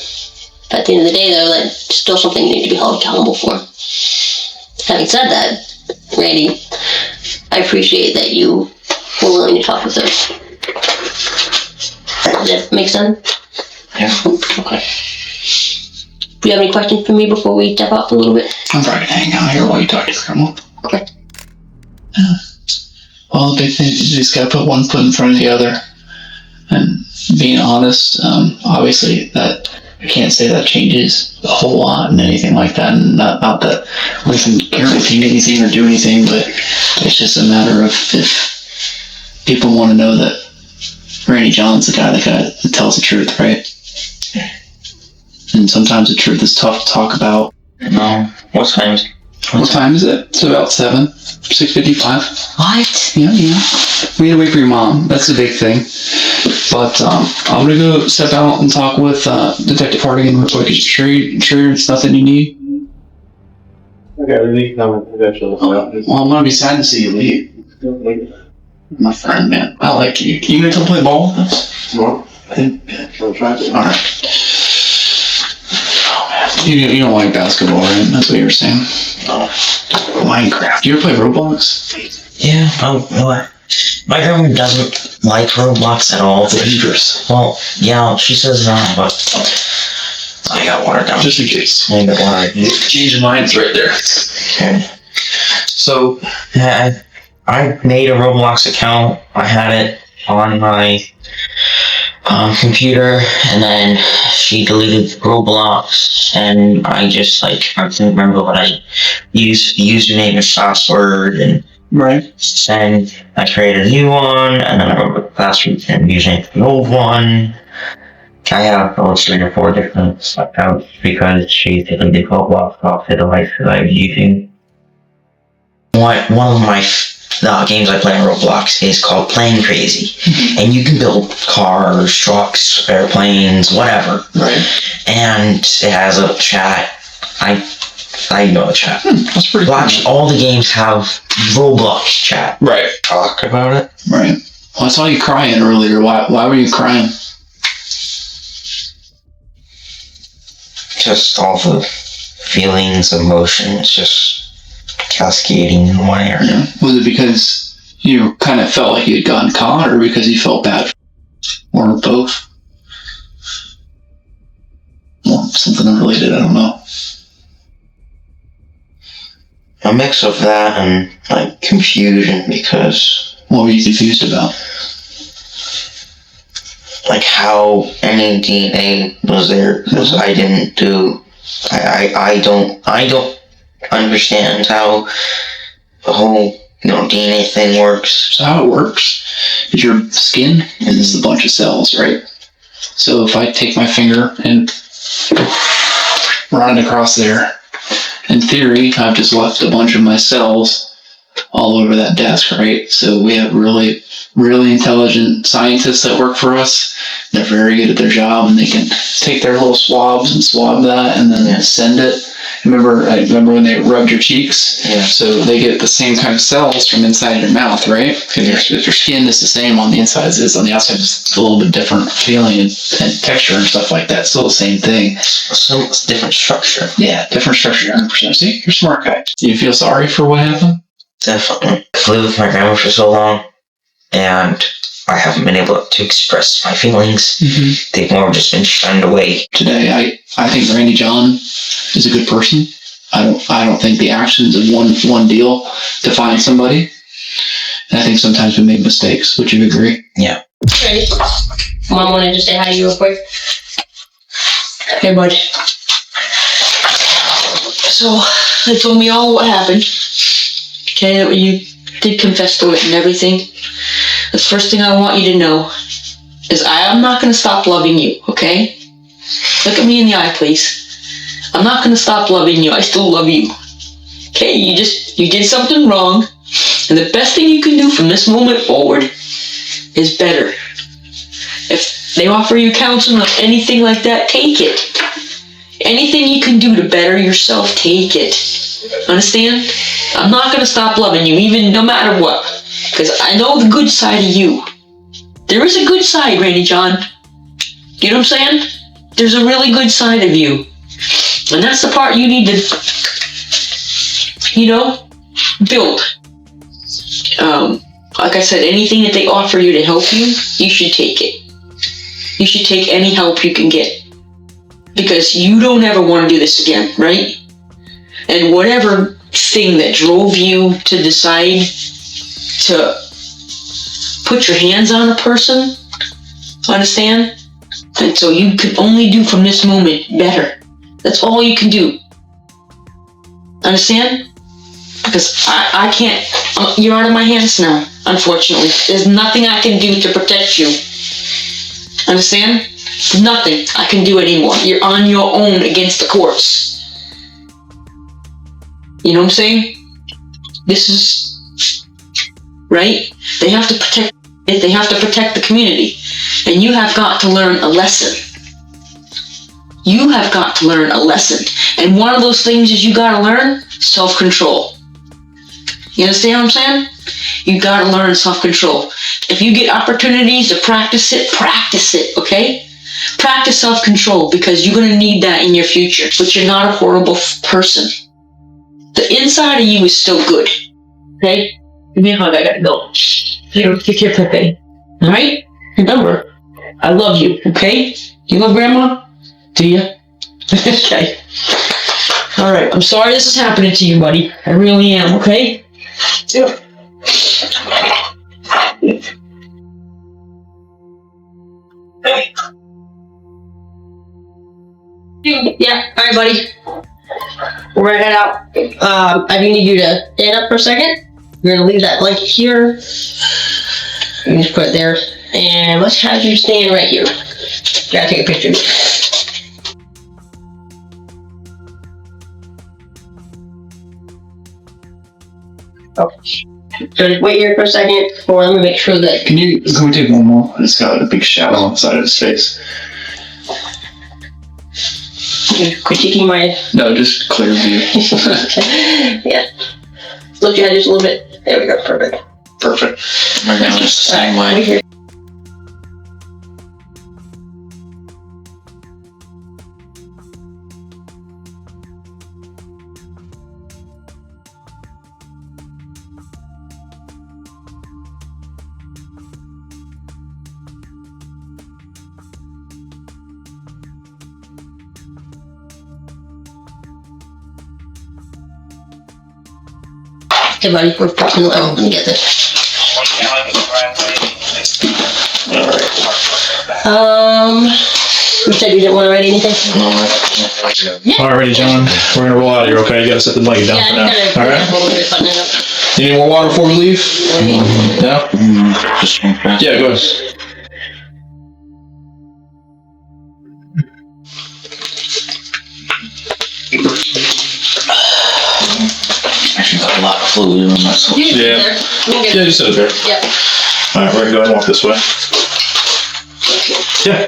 But at the end of the day, though, that's still something you need to be held accountable for. Having said that, Randy, I appreciate that you were willing to talk with us. Does that make sense? Yeah. Okay. Do you have any questions for me before we step up a little bit? I'm probably gonna hang out here while you talk to the criminal. Okay. Yeah. Well, the big thing is you just gotta put one foot in front of the other. And being honest, obviously that I can't say that changes a whole lot and anything like that. And not that we can guarantee anything or do anything, but it's just a matter of if people want to know that Randy John's the guy that tells the truth, right? And sometimes the truth is tough to talk about. No. What time is it? What time is it? It's about 6:55. What? Yeah. We had to wait for your mom. That's the big thing. But I'm gonna go step out and talk with Detective Hardigan real quick. Sure it's nothing you need? Okay, we need to come eventually. Well, I'm gonna be sad to see you leave. My friend, man. I like you. You gonna come play ball with us? No. I'll try to. Alright. You don't like basketball, right? That's what you were saying. No. Minecraft. You ever play Roblox? Yeah, my grandma doesn't like Roblox at all. It's dangerous. Well, yeah, she says that, but I got water down. Just in case. I got water. Change your mind's right there. Okay. So, yeah, I made a Roblox account. I had it on my computer, and then she deleted Roblox, and I couldn't remember what I used, the username and password, and right. Then I created a new one, and then I remember the password and username for the old one. I have about 3 or 4 different accounts because she deleted Roblox off the device that I was using. One of my games I play on Roblox is called Playing Crazy, and you can build cars, trucks, airplanes, whatever. Right. And it has a chat. I know a chat. That's pretty cool. All the games have Roblox chat. Right. Talk about it. Right. Well, I saw you crying earlier. Why were you crying? Just all the feelings, emotions, just cascading in one area. Yeah. Was it because you kind of felt like you had gotten caught, or because you felt bad? Or both? Well, something unrelated, I don't know. A mix of that and confusion, because what were you confused about? How any DNA was there, because I didn't do. I don't understand how the whole DNA thing works. So how it works is your skin is a bunch of cells, right? So if I take my finger and run it across there, in theory, I've just left a bunch of my cells all over that desk, right? So we have really, really intelligent scientists that work for us. They're very good at their job, and they can take their little swabs and swab that and then send it. I remember when they rubbed your cheeks? Yeah. So they get the same kind of cells from inside your mouth, right? Because your skin is the same on the inside as it is on the outside. It's a little bit different feeling and texture and stuff like that. Still the same thing. So it's different structure. Yeah, different structure, 100%. See, you're a smart guy. Do you feel sorry for what happened? Definitely. I've lived with my grandma for so long, and I haven't been able to express my feelings. Mm-hmm. They've more just been shunned away. Today, I think Randy John is a good person. I don't think the actions of one deal define somebody. And I think sometimes we make mistakes. Would you agree? Yeah. Ready? Mom wanted to say hi to you real quick. Hey, bud. So, they told me all what happened. Okay, that you did confess to it and everything. The first thing I want you to know is I am not going to stop loving you, okay? Look at me in the eye, please. I'm not going to stop loving you. I still love you. Okay, you did something wrong. And the best thing you can do from this moment forward is better. If they offer you counseling or anything like that, take it. Anything you can do to better yourself, take it. Understand? I'm not going to stop loving you, even no matter what. Because I know the good side of you. There is a good side, Randy John. You know what I'm saying? There's a really good side of you. And that's the part you need to, build. Like I said, anything that they offer you to help you, you should take it. you should take any help you can get. Because you don't ever want to do this again, right? And whatever thing that drove you to decide to put your hands on a person, understand? And so you can only do from this moment better. That's all you can do. Understand? Because I can't, you're out of my hands now, unfortunately. There's nothing I can do to protect you. Understand? Nothing I can do anymore. You're on your own against the courts. You know what I'm saying? This is, right? They have to protect the community. And you have got to learn a lesson. You have got to learn a lesson. And one of those things is you gotta learn self-control. You understand what I'm saying? You gotta learn self-control. If you get opportunities to practice it, okay? Practice self-control, because you're gonna need that in your future. But you're not a horrible person. The inside of you is still good. Okay? Give me a hug, I gotta go. Take care, Pepe. Alright? Remember, I love you, okay? You love Grandma? Do you? Okay. Alright, I'm sorry this is happening to you, buddy. I really am, okay? Yeah. Yeah, alright, buddy. We're gonna head out. I do need you to stand up for a second. We're gonna leave that blanket here. You just put it there. And let's have you stand right here. Gotta take a picture. Okay. So wait here for a second. Or let me make sure that. Can we take one more? It's got a big shadow on the side of his face. Critiquing my. No, just clear view. Yeah. Lift your head just a little bit. There we go. Perfect. Perfect. Right now, just the same way. Wait here. Hey buddy, we're fucking low. Let me get this. You said you didn't want to write anything? Alrighty, John. We're gonna roll out of here, okay? You gotta set the blanket down for now. Alright? You need more water before we leave? No? Yeah, go ahead. Actually got a lot of fluid in my soul. Yeah, just sit it there. Yep. Alright, we're gonna go ahead and walk this way. Yeah.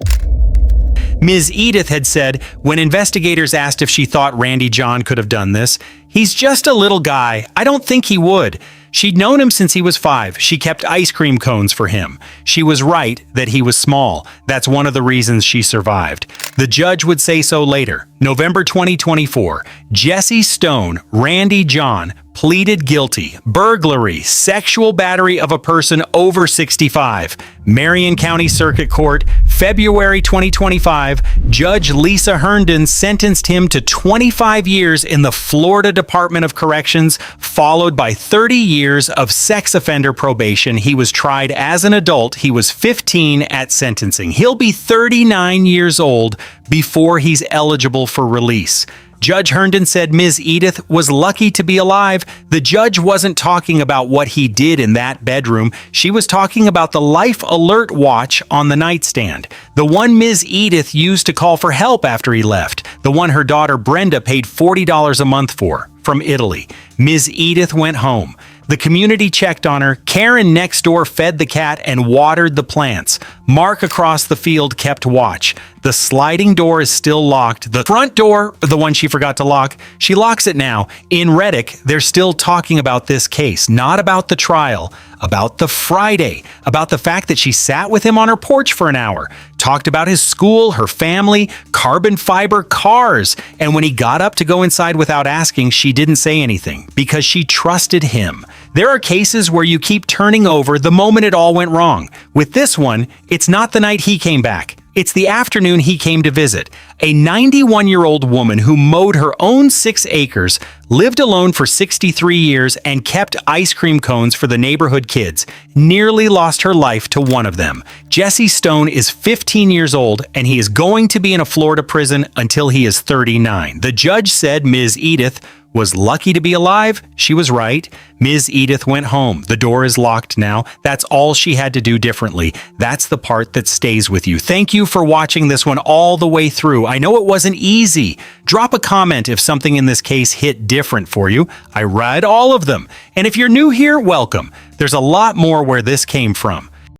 Ms. Edith had said when investigators asked if she thought Randy John could have done this, "He's just a little guy. I don't think he would." She'd known him since he was 5. She kept ice cream cones for him. She was right that he was small. That's one of the reasons she survived. The judge would say so later. November 2024, Jesse Stone, Randy John, pleaded guilty. Burglary, sexual battery of a person over 65. Marion County Circuit Court, February 2025, Judge Lisa Herndon sentenced him to 25 years in the Florida Department of Corrections, followed by 30 years of sex offender probation. He was tried as an adult. He was 15 at sentencing. He'll be 39 years old before he's eligible for release. Judge Herndon said Ms. Edith was lucky to be alive. The judge wasn't talking about what he did in that bedroom. She was talking about the life alert watch on the nightstand. The one Ms. Edith used to call for help after he left. The one her daughter Brenda paid $40 a month for, from Italy. Ms. Edith went home. The community checked on her. Karen next door fed the cat and watered the plants. Mark across the field kept watch. The sliding door is still locked. The front door, the one she forgot to lock, she locks it now. In Reddick, they're still talking about this case, not about the trial, about the Friday, about the fact that she sat with him on her porch for an hour, talked about his school, her family, carbon fiber cars. And when he got up to go inside without asking, she didn't say anything because she trusted him. There are cases where you keep turning over the moment it all went wrong. With this one, it's not the night he came back. It's the afternoon he came to visit. A 91-year-old woman who mowed her own 6 acres, lived alone for 63 years, and kept ice cream cones for the neighborhood kids, nearly lost her life to one of them. Jesse Stone is 15 years old, and he is going to be in a Florida prison until he is 39. The judge said Ms. Edith was lucky to be alive. She was right. Ms. Edith went home. The door is locked now. That's all she had to do differently. That's the part that stays with you. Thank you for watching this one all the way through. I know it wasn't easy. Drop a comment if something in this case hit different for you. I read all of them. And if you're new here, welcome. There's a lot more where this came from.